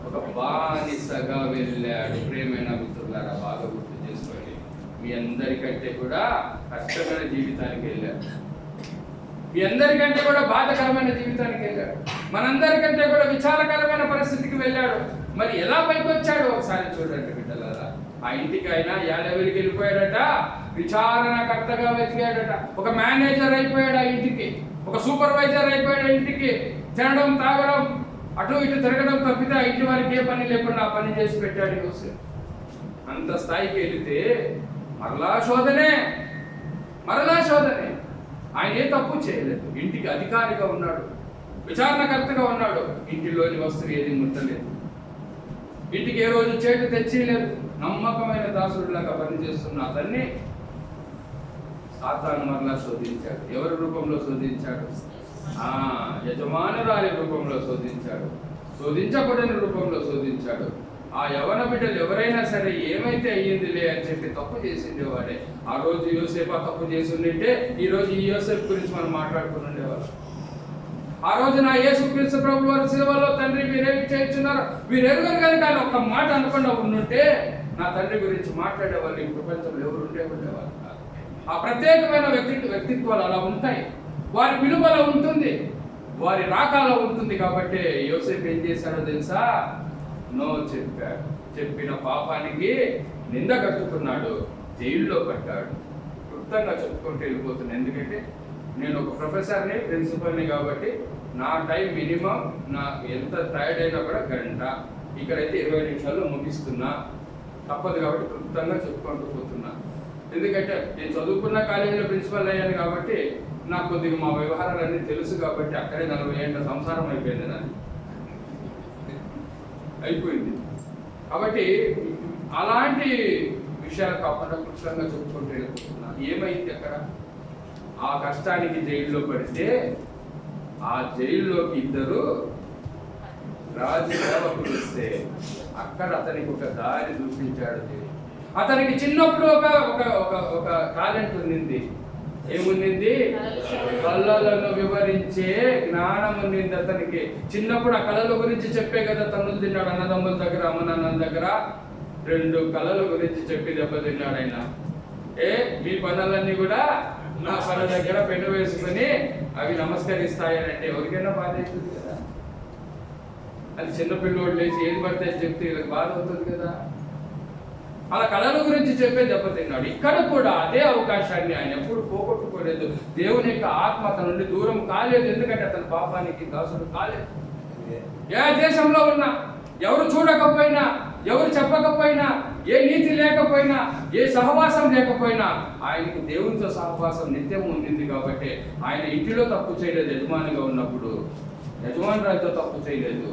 ఒక బానిసగా వెళ్ళాడు. ప్రేమైన మిత్రులారా, బాగా గుర్తు చేసుకోండి. మీ అందరికంటే కూడా కష్టమైన జీవితానికి వెళ్ళాడు, మీ అందరికంటే కూడా బాధకరమైన జీవితానికి వెళ్ళాడు, మనందరికంటే కూడా విచారకరమైన పరిస్థితికి వెళ్ళాడు. మరి ఎలా పైకి వచ్చాడు ఒకసారి చూడండి బిడ్డలారా. ఆ ఇంటికి అయినా యాలవెలికి వెళ్ళిపోయాడట, విచారణకర్తగా వెతికాడట, ఒక మేనేజర్ అయిపోయాడు ఆ ఇంటికి, ఒక సూపర్వైజర్ అయిపోయాడు ఆ ఇంటికి. తినడం, తాగడం, అటు ఇటు తిరగడం తప్పితే ఆ ఇంటి వారికి ఏ పని లేకుండా ఆ పని చేసి పెట్టాడు యోసేపు. అంత స్థాయికి వెళితే మరలా శోధనే. ఆయన ఏ తప్పు చేయలేదు. ఇంటికి అధికారిగా ఉన్నాడు, విచారణకర్తగా ఉన్నాడు. ఇంటిలోని వస్తువు ఏది ముట్టలేదు, ఇంటికి ఏ రోజు చేటు తెచ్చిలేదు. నమ్మకమైన దాసుడిలాగా పనిచేస్తున్న అతన్ని సాతాను మరలా శోధించాడు. ఎవరి రూపంలో శోధించాడు? యజమానురాలి రూపంలో శోధించాడు, శోధించబడిన రూపంలో శోధించాడు. ఆ యవన బిడ్డలు ఎవరైనా సరే ఏమైతే అయ్యిందిలే అని చెప్పి తప్పు చేసిండే వాడే. ఆ రోజు యోసేపు తప్పు చేసి ఉండింటే ఈ రోజు ఈ యోసేపు గురించి మనం మాట్లాడుకుని ఉండేవాళ్ళం. ఆ రోజు నా యేసుక్రీస్తు ప్రభువు వారి సిలువలో తండ్రి మీరేమి చేస్తున్నారు మీరు ఎరుగరు కనుక అని ఒక్క మాట అనకుండా ఉండుంటే నా తండ్రి గురించి మాట్లాడే వాళ్ళు ఈ ప్రపంచంలో ఎవరు ఉండేవాళ్ళు కాదు. ఆ ప్రత్యేకమైన వ్యక్తిత్వాలు అలా ఉంటాయి, వారి పిలుపు అలా ఉంటుంది. వారి రాకాల ఉంటుంది కాబట్టి యోసేపు ఏం చేశాడో తెలుసా? నో చెప్పాడు. చెప్పిన పాపానికి నింద కట్టుకున్నాడు, జైల్లో పడ్డాడు. క్లుప్తంగా చెప్పుకుంటూ వెళ్ళిపోతున్నాను. ఎందుకంటే నేను ఒక ప్రొఫెసర్ని, ప్రిన్సిపల్ని కాబట్టి నా టైం మినిమం, నా ఎంత టైర్డ్ అయినా కూడా గంట, ఇక్కడైతే 20 నిమిషాల్లో ముగిస్తున్నా. తప్పదు కాబట్టి క్లుప్తంగా చెప్పుకుంటూ పోతున్నా. ఎందుకంటే నేను చదువుకున్న కాలేజీలో ప్రిన్సిపల్ అయ్యాను కాబట్టి నాకు కొద్దిగా మా వ్యవహారాలన్నీ తెలుసు కాబట్టి అక్కడే 40 ఏళ్ళ సంసారం అయిపోయింది నాది, అయిపోయింది. కాబట్టి అలాంటి విషయాలు కాకుండా క్లుప్తంగా చెప్పుకుంటూ వెళ్ళిపోతున్నా. ఏమైంది అక్కడ? ఆ కష్టానికి జైల్లో పడితే ఆ జైల్లోకి 2 రాజు సేవకులు వస్తే అక్కడ అతనికి ఒక దారి చూపించాడు దేవుడు. అతనికి చిన్నప్పుడు ఒక టాలెంట్ ఉన్నింది. ఏమున్నింది? కళలను వివరించే జ్ఞానం ఉన్నింది అతనికి. చిన్నప్పుడు ఆ కళల గురించి చెప్పే కదా తన్నులు తిన్నాడు అన్నదమ్ముల దగ్గర, అమ్మ నాన్నల దగ్గర. 2 కళల గురించి చెప్పి దెబ్బతిన్నాడు ఆయన. మీ పనులన్నీ కూడా నా పనుల దగ్గర పెన్ను వేసుకుని అవి నమస్కరిస్తాయనంటే ఎవరికైనా బాధ అవుతుంది కదా. అది చిన్న పిల్లోడు లేచి ఏది పడితే చెప్తే వీళ్ళకి బాధ అవుతుంది కదా. అలా కళల గురించి చెప్పే దెబ్బతిన్నాడు. ఇక్కడ కూడా అదే అవకాశాన్ని ఆయన ఎప్పుడు పోగొట్టుకోలేదు. దేవుని యొక్క ఆత్మ అతని నుండి దూరం కాలేదు. ఎందుకంటే అతని పాపానికి దాసుడు కాలేదు. ఏ దేశంలో ఉన్నా, ఎవరు చూడకపోయినా, ఎవరు చెప్పకపోయినా, ఏ నీతి లేకపోయినా, ఏ సహవాసం లేకపోయినా ఆయనకు దేవునితో సహవాసం నిత్యం ఉండింది కాబట్టి ఆయన ఇంటిలో తప్పు చేయలేదు. యజమానిగా ఉన్నప్పుడు యజమానురాలతో తప్పు చేయలేదు,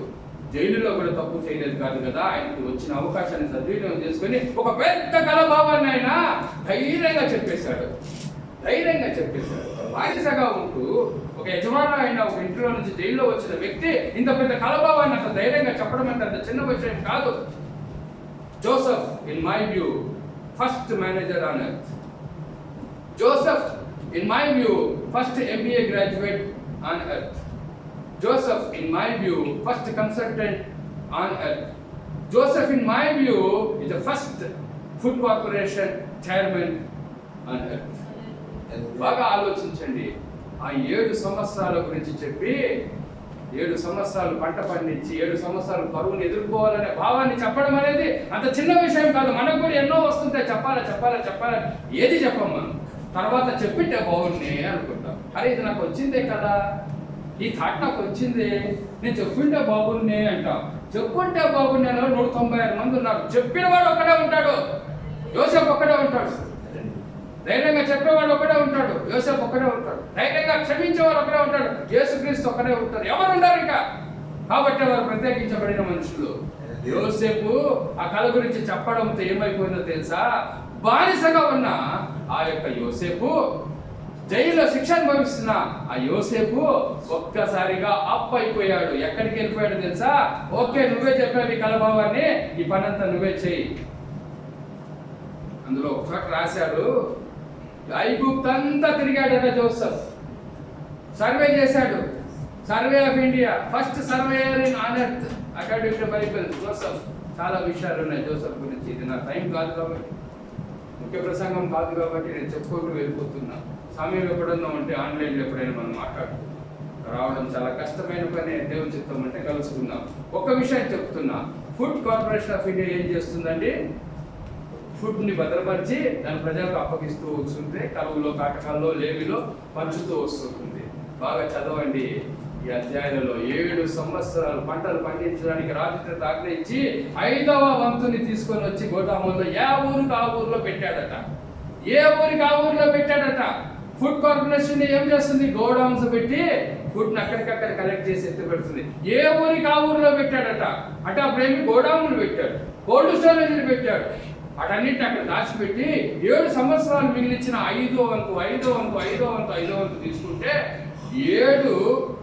జైలులో కూడా తప్పు చేయలేదు కాదు కదా. ఆయనకు వచ్చిన అవకాశాన్ని సద్వినియోగం చేసుకుని ఒక పెద్ద కళాభావాన్ని ఆయన ధైర్యంగా చెప్పేశాడు. బానిసగా ఉంటూ ఒక యజమాని అయిన ఒక ఇంట్లో నుంచి జైల్లో వచ్చిన వ్యక్తి ఇంత పెద్ద కళాభావాన్ని అంత ధైర్యంగా చెప్పడం అంటే అంత చిన్న విషయం కాదు. Joseph, in my view, first manager on earth. Joseph, in my view, first MBA graduate on earth. Joseph, in my view, first consultant on earth. Joseph, in my view, is the first food corporation chairman on earth. బాగా ఆలోచించండి. ఆ 7 సంవత్సరాల గురించి చెప్పి 7 సంవత్సరాలు పంట పండించి 7 సంవత్సరాలు కరువుని ఎదుర్కోవాలనే భావాన్ని చెప్పడం అనేది అంత చిన్న విషయం కాదు. మనకు కూడా ఎన్నో వస్తుంటాయి, చెప్పాలా ఏది చెప్పం మనం. తర్వాత చెప్పింటే బాగుంది అనుకుంటాం. అరే ఇది నాకు వచ్చిందే కదా, ఈ థాట్ నాకు వచ్చింది, నేను చెప్పింటే బాగుంది అంటాం. చెప్పుంటే బాగుంది అన్న 196 మంది ఉన్నారు. చెప్పిన వాడు ఒక్కడే ఉంటాడు, యోసేపు ఒక్కడే ఉంటాడు. ధైర్యంగా చెప్పేవాడు ఒకడే ఉంటాడు, యోసేపు ఒక్కడే ఉంటాడు. ధైర్యంగా క్షమించేవాడు ఒకడే ఉంటాడు, యేసుక్రీస్తు ఒకడే ఉంటారు. ఎవరు ఉంటారు ఇంకా? కాబట్టి వారు ప్రత్యేకించబడిన మనుషులు. యోసేపు ఆ కళ గురించి చెప్పడంతో ఏమైపోయిందో తెలుసా? బానిసగా ఉన్న ఆ యొక్క యోసేపు, జైల్లో శిక్ష అనుభవిస్తున్న ఆ యోసేపు ఒక్కసారిగా అప్ అయిపోయాడు. ఎక్కడికి వెళ్ళిపోయాడు తెలుసా? ఓకే, నువ్వే చెప్పావు ఈ కళభావాన్ని, ఈ పనంతా నువ్వే చెయ్యి. అందులో ఒకసారి రాశాడు, ఐగుప్తు అంతా తిరిగాడట జోసెఫ్, సర్వే చేశాడు. Survey of India, first surveyor in on earth according to Bible Joseph. చాలా విషయాలు ఉన్నాయి జోసెఫ్ గురించి. ఇది నా టైం కాదు కాబట్టి, ముఖ్య ప్రసంగం కాదు కాబట్టి నేను చెప్పుకుంటూ వెళ్ళిపోతున్నా. సమయం ఎప్పుడన్నా ఉంటే ఆన్లైన్లో ఎప్పుడైనా మనం మాట్లాడుకుంటాం. రావడం చాలా కష్టమైన పని. దేవుని చిత్తం అంటే కలుసుకుందాం. ఒక్క విషయం చెప్తున్నా, ఫుడ్ కార్పొరేషన్ ఆఫ్ ఇండియా ఏం చేస్తుందండి? ఫుడ్ని భద్రపరిచి దాని ప్రజలకు అప్పగిస్తూ వస్తుంటే కరువులో, కాటకాల్లో, లేవిలో పంచుతూ వస్తుంది. బాగా చదవండి ఈ అధ్యాయాలలో. 7 సంవత్సరాలు పంటలు పండించడానికి రాజు ఆజ్ఞ ఇచ్చి 5వ వంతుని తీసుకొని వచ్చి గోదాముల్లో ఏ ఊరికి ఆ ఊరిలో పెట్టాడట. ఫుడ్ కార్పొరేషన్ ఏం చేస్తుంది? గోడౌన్స్ పెట్టి ఫుడ్ని అక్కడికక్కడ కలెక్ట్ చేసి ఎత్తి పెడుతుంది. ఏ ఊరికి ఆ ఊరిలో పెట్టాడట. అంటే అప్పుడేమి గోడౌన్లు పెట్టాడు, కోల్డ్ స్టోరేజ్లు పెట్టాడు. అటన్నిటిని అక్కడ దాచిపెట్టి 7 సంవత్సరాలు మిగిలించిన 5వ వంతు తీసుకుంటే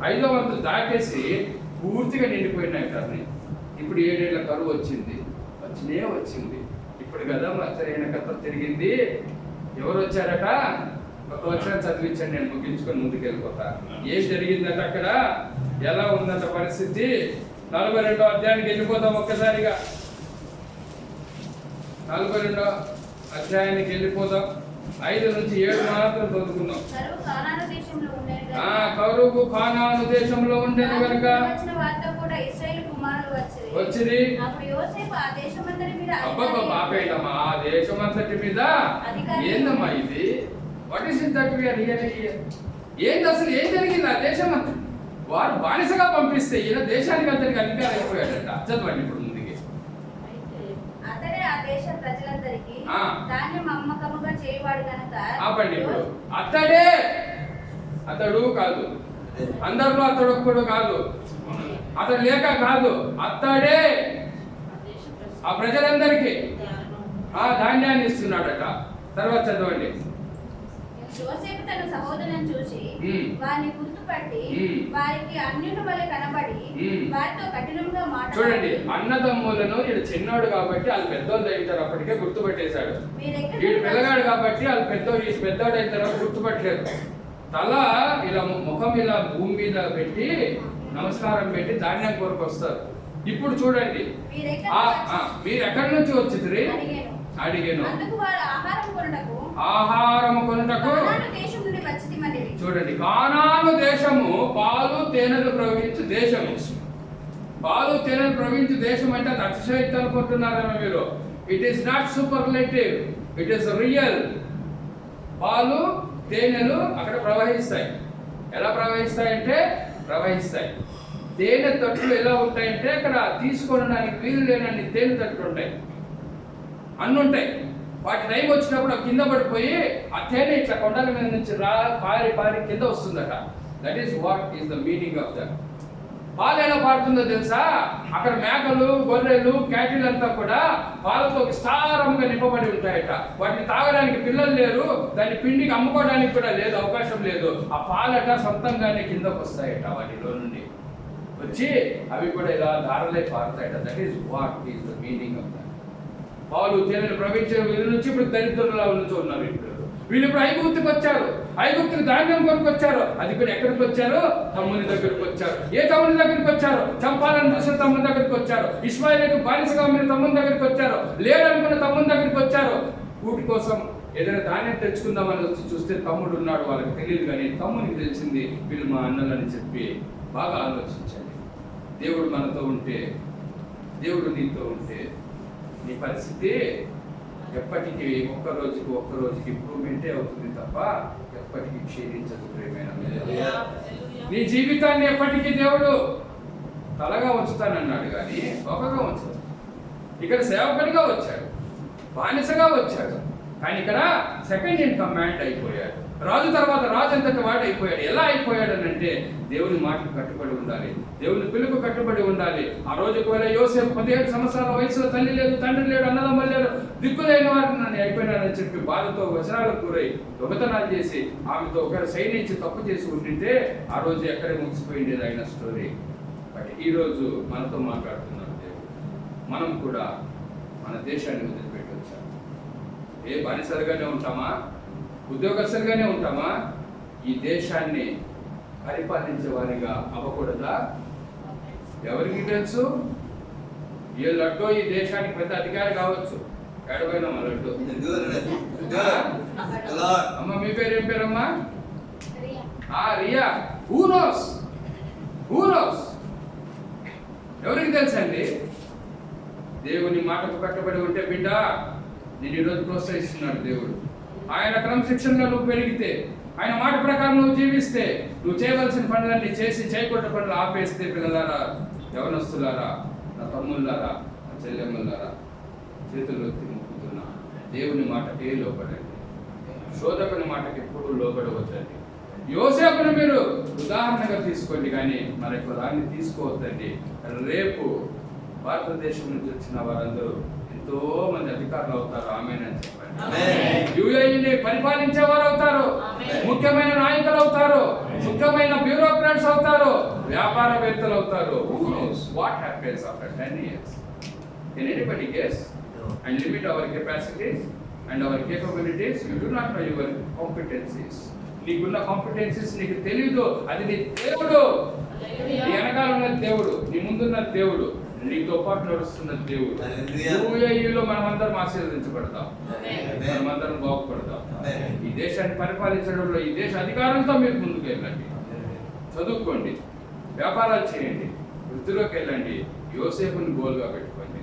5వ వంతు దాటేసి పూర్తిగా నిండిపోయినాయి కదా. ఇప్పుడు 7 ఏళ్ల కరువు వచ్చింది. ఇప్పుడు కదా మచ్చరైన కథ తిరిగింది. ఎవరు వచ్చారట? ఒక వచ్చిన చదివించండి, నేను ముగించుకొని ముందుకు వెళ్ళిపోతా. ఏం జరిగిందట అక్కడ, ఎలా ఉందట పరిస్థితి? 42వ అధ్యాయానికి వెళ్ళిపోతాం ఒక్కసారిగా. 42వ అధ్యాయానికి వెళ్ళిపోదాం. 5 నుంచి 7 మాత్రం చదువుకుందాం. కరువు కానాను దేశంలో ఉండేది కనుక వచ్చిన వారితో కూడా ఇశ్రాయేలు కుమారులు వచ్చింది. అప్పుడు యోసేపు ఆ దేశమంతటి మీద ఆపేయమ్మా, ఆ దేశమంతటి మీద ఏందమ్మా ఇది? What is it that we are hearing here? ఏంది అసలు ఏం జరిగింది ఆ దేశం అంతా? వారు బానిసగా పంపిస్తే ఈయన దేశానికి అంతటికి అధికారం అయిపోయాడట. చదవండి ఇప్పుడు ముందుకి. అతడే ఆ దేశ ప్రజలందరికీ ఆ. ధాన్యం అమ్మకముగా చేయవాడు కనుక ఆపండి ఇప్పుడు. అతడే, అతడు కాదు, అందరిలో అతడు ఒక్కడు కాదు, అతడు లేక కాదు, అతడే ఆ ప్రజలందరికీ ఆ ధాన్యాన్ని ఇస్తున్నాడట. తర్వాత చదవండి. యోసేపు తన సహోదరులను చూసి వారిని గుర్తుపట్టి మ్మ్. వారికి అన్యుని వలె కనబడి వారితో కఠినంగా మాట్లాడి చూడండి, అన్నదమ్ములను వీడు చిన్నోడు కాబట్టి వాళ్ళు పెద్దోళ్ళు అవుతారు, అప్పటికే గుర్తుపట్టేశాడు. వీడు పిల్లగాడు కాబట్టి వాళ్ళు పెద్దోడు అయిన తర్వాత గుర్తుపట్టలేదు. తల ఇలా ముఖం ఇలా భూమి మీద పెట్టి నమస్కారం పెట్టి ధాన్యం కొరకు వస్తారు. ఇప్పుడు చూడండి, మీరు ఎక్కడి నుంచి వచ్చింది అడిగాను. అందుకు వారు ఆహారం కొనుటకు దేశం నుండి వచ్చితిమనిరి. చూడండి, కానాను దేశము పాలు తేనెలు ప్రవహించు దేశము. పాలు తేనెలు ప్రవహించు దేశం అంటే అది అతిశయక్తి అనుకుంటున్నారేమో మీరు. It is not superlative, it is real. పాలు తేనెలు అక్కడ ప్రవహిస్తాయి. ఎలా ప్రవహిస్తాయంటే ప్రవహిస్తాయి. తేనె తట్లు ఎలా ఉంటాయంటే అక్కడ తీసుకోవడానికి వీలు లేనన్ని తేనె తట్లు ఉంటాయి, అన్ని ఉంటాయి. వాటి టైం వచ్చినప్పుడు కింద పడిపోయి ఆ తేనె ఇట్లా కొండల మీద నుంచి పారి కింద వస్తుందట. That is what is the meaning of that. పాలు ఎలా పారుతుందో తెలుసా? అక్కడ మేకలు, గొర్రెలు, క్యాటిల్ అంతా కూడా పాలతో విస్తారంగా నింపబడి ఉంటాయట. వాటిని తాగడానికి పిల్లలు లేరు, దాన్ని పిండికి అమ్ముకోవడానికి కూడా లేదు, అవకాశం లేదు. ఆ పాలట సొంతంగానే కిందకు వస్తాయట, వాటిలో నుండి వచ్చి అవి కూడా ఇలా ధారలై పారుతాయట. That is what is the meaning of that. పాలు తేనెలు ప్రవహించే వీళ్ళ నుంచి ఇప్పుడు దరిద్రుల నుంచి ఉన్నారు. వీళ్ళు ఇప్పుడు ఐగుప్తుకి వచ్చారు, ఐగుప్తుకి ధాన్యం కొరకు వచ్చారు. అది కూడా ఎక్కడికి వచ్చారు? తమ్ముని దగ్గరికి వచ్చారు. ఏ తమ్ముని దగ్గరికి వచ్చారు? చంపాలని చూసిన తమ్ముని దగ్గరికి వచ్చారు. ఇశ్మాయిలుకు బానిసగా మీరు తమ్ముని దగ్గరికి వచ్చారు. లేదనుకున్న తమ్ముని దగ్గరికి వచ్చారు. కూటి కోసం ఏదైనా ధాన్యం తెచ్చుకుందామని వచ్చి చూస్తే తమ్ముడు ఉన్నాడు. వాళ్ళకి తెలియదు, కానీ తమ్మునికి తెలిసింది వీళ్ళు మా అన్నలని చెప్పి. బాగా ఆలోచించండి. దేవుడు మనతో ఉంటే, దేవుడు నీతో ఉంటే నీ పరిస్థితి ఎప్పటికీ ఒక్క రోజుకి ఇంప్రూవ్మెంటే అవుతుంది తప్ప ఎప్పటికీ క్షీణించదు. ప్రియమైన నీ జీవితాన్ని ఎప్పటికీ దేవుడు తలగా ఉంచుతానన్నాడు, కానీ ఒకగా ఉంచుతాడు. ఇక్కడ సేవకుడిగా వచ్చాడు, బానిసగా వచ్చాడు, కానీ ఇక్కడ సెకండ్ ఇన్ కమాండ్ అయిపోయాడు. రాజు తర్వాత రాజు అంతటి వాడు అయిపోయాడు. ఎలా అయిపోయాడు అని అంటే దేవుని మాటకు కట్టుబడి ఉండాలి, దేవుని పిలుపు కట్టుబడి ఉండాలి. ఆ రోజు ఒకవేళ యోసేపు 17 సంవత్సరాల వయసులో తల్లి లేదు, తండ్రి లేడు, అన్నదమ్ములు లేరు, దిక్కులేని వారిని నన్ను అయిపోయినానని చెప్పి బాధతో వచనాలకు గురై దొంగతనాలు చేసి ఆమెతో ఒకవేళ సైనించి తప్పు చేసి ఉండింటే ఆ రోజు ఎక్కడే ముగిసిపోయింది అయిన స్టోరీ. బట్ ఈ రోజు మనతో మాట్లాడుతున్నాడు దేవుడు. మనం కూడా మన దేశాన్ని వదిలిపెట్టి వచ్చాము. ఏ బానిసలుగానే ఉంటామా? ఉద్యోగస్తులుగానే ఉంటామా? ఈ దేశాన్ని పరిపాలించే వారిగా అవ్వకూడదా? ఎవరికి తెలుసు? ఈ లడ్డో ఈ దేశానికి పెద్ద అధికారి కావచ్చు. ఎడబోయినా మా లడ్డు. అమ్మ మీ పేరు ఏం పేరమ్మా? రియా. Who knows? ఎవరికి తెలుసండి? దేవుని మాటకు కట్టుబడి ఉంటే బిడ్డ నేను ఈరోజు ప్రోత్సహిస్తున్నాడు దేవుడు. ఆయన క్రమశిక్షణలో నువ్వు పెరిగితే, ఆయన మాట ప్రకారం నువ్వు జీవిస్తే, నువ్వు చేయవలసిన పనులన్నీ చేసి చేయకూడని పనులు ఆపేస్తే, పిల్లలారా, యవనస్తులారా, నా తమ్ముళ్ళారా, నా చెల్లెమ్మలారా, చేతులు ఎత్తి మొక్కుతున్నా, దేవుని మాటకే లోబడండి, శోధకుని మాటకి ఎప్పుడు లోబడవద్దండి. యోసేపును మీరు ఉదాహరణగా తీసుకోండి, కానీ మరొక దాన్ని తీసుకోవద్దండి. రేపు భారతదేశం నుంచి వచ్చిన వారందరూ ఎంతో మంది అధికారులు అవుతారు. ఆమేనని చెప్పండి. యుఏఈని పరిపాలించే వారు అవుతారు, ముఖ్యమైన నాయకులు అవుతారు, ముఖ్యమైన బ్యూరోక్రాట్స్ అవుతారు, వ్యాపారవేత్తలు అవుతారు. Who knows what happens after 10 years? Can anybody guess? And limit our capacities and our capabilities. You do not know your competencies. నీకున్న కాంపిటెన్సీస్ నీకు తెలియదు. అది నీ దేవుడు, నీ వెనకాల ఉన్న దేవుడు, నీ ముందున్న దేవుడు, నీతో పాటు నడుస్తున్న దేవుడు. యూఏఈలో మనమందరం ఆశీర్వదించబడతాం, మనమందరం బాగుపడతాం. ఈ దేశాన్ని పరిపాలించడంలో, ఈ దేశ అధికారంతో మీరు ముందుకు వెళ్ళండి. చదువుకోండి, వ్యాపారాలు చేయండి, వృత్తిలోకి వెళ్ళండి, యోసేపుని గోల్గా పెట్టుకోండి.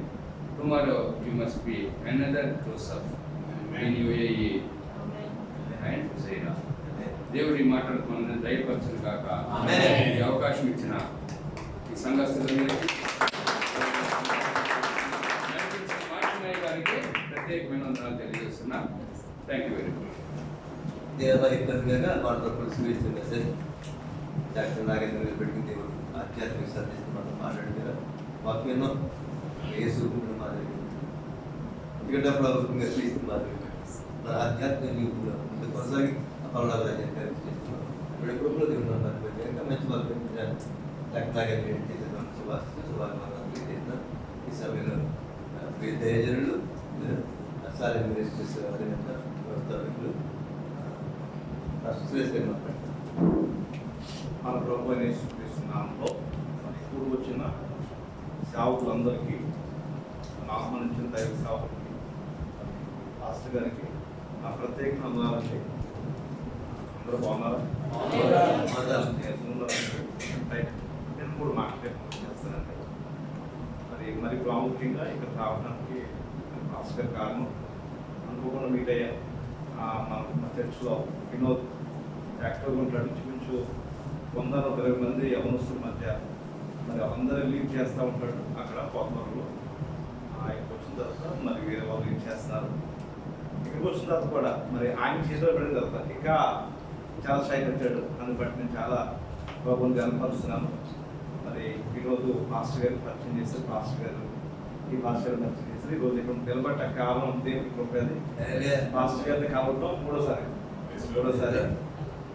Tomorrow you must be another Joseph in UAE and Husaina. దేవుడి మాటలకు మనం ధైర్యపరచును కాక. ఈ అవకాశం ఇచ్చిన ఈ సంఘస్థులందరికీ గారికి ప్రత్యేకమైన వందనాలు తెలియజేస్తున్నా. Thank you very much. దేవాలయంగా wonderful speech message doctor Nagendra గారు పెట్టిన దేవుడు ఆధ్యాత్మిక సందేశం మనం మాట్లాడితే మాకు ఎన్నో యేసు మాదిరి ఎందుకంటే ప్రభుత్వంగా క్రీస్తు మాదిరి మన ఆధ్యాత్మిక జీవితంలో ముందు కొనసాగి అపరాధాన్ని చేస్తున్నాం. ఇప్పుడు ఎప్పుడు దేవుడు ఇంకా మంచి వాళ్ళు డాక్టర్ నాగేంద్ర చేసిన శుభాకాంక్షలు చేసిన ఈ సమయంలో దయజనులు సారీ మినిస్టర్స్ వ్యవస్థాపకులు మన ప్రభు నేర్చుకున్నాంలో ఇప్పుడు వచ్చిన సేవకులందరికీ ఆహ్వానించిన దైవ సేవకులకి రాష్ట్ర గారికి నా ప్రత్యేక వందనాలండి. అందరూ బాగున్నారా? నేను 3 మాటలు చేస్తానండి. మరి ప్రాముఖ్యంగా ఇక్కడ రావడానికి రాష్ట్ర గారి కారణం అనుకోకుండా మీట్ అయ్యా. మా చర్చ్లో వినోద్ యాక్టివ్గా ఉంటాడు. ఇంచుమించు 120 మంది యవనస్తుల మధ్య మరి అందరూ లీడ్ చేస్తూ ఉంటాడు అక్కడ పొందూరులో. ఆయనకు వచ్చిన తర్వాత మరి వేరే వాళ్ళు లీడ్ చేస్తున్నారు. ఇక్కడికి వచ్చిన తర్వాత కూడా మరి ఆయన చేతిలో పడిన తర్వాత ఇంకా చాలా షై కట్టాడు. దాన్ని బట్టి నేను చాలా బాగుంది కనపరుస్తున్నాను. మరి ఈరోజు మాస్టర్ గారు పరిచయం చేశారు, మాస్టర్ గారు ఈ మాస్టర్ గారు పరిచయం చేశారు. ఈరోజు ఇక్కడ నిలబడ్డ కారణం దేవుడి కృపది. మాస్టర్ గారిని కలవడం మూడోసారి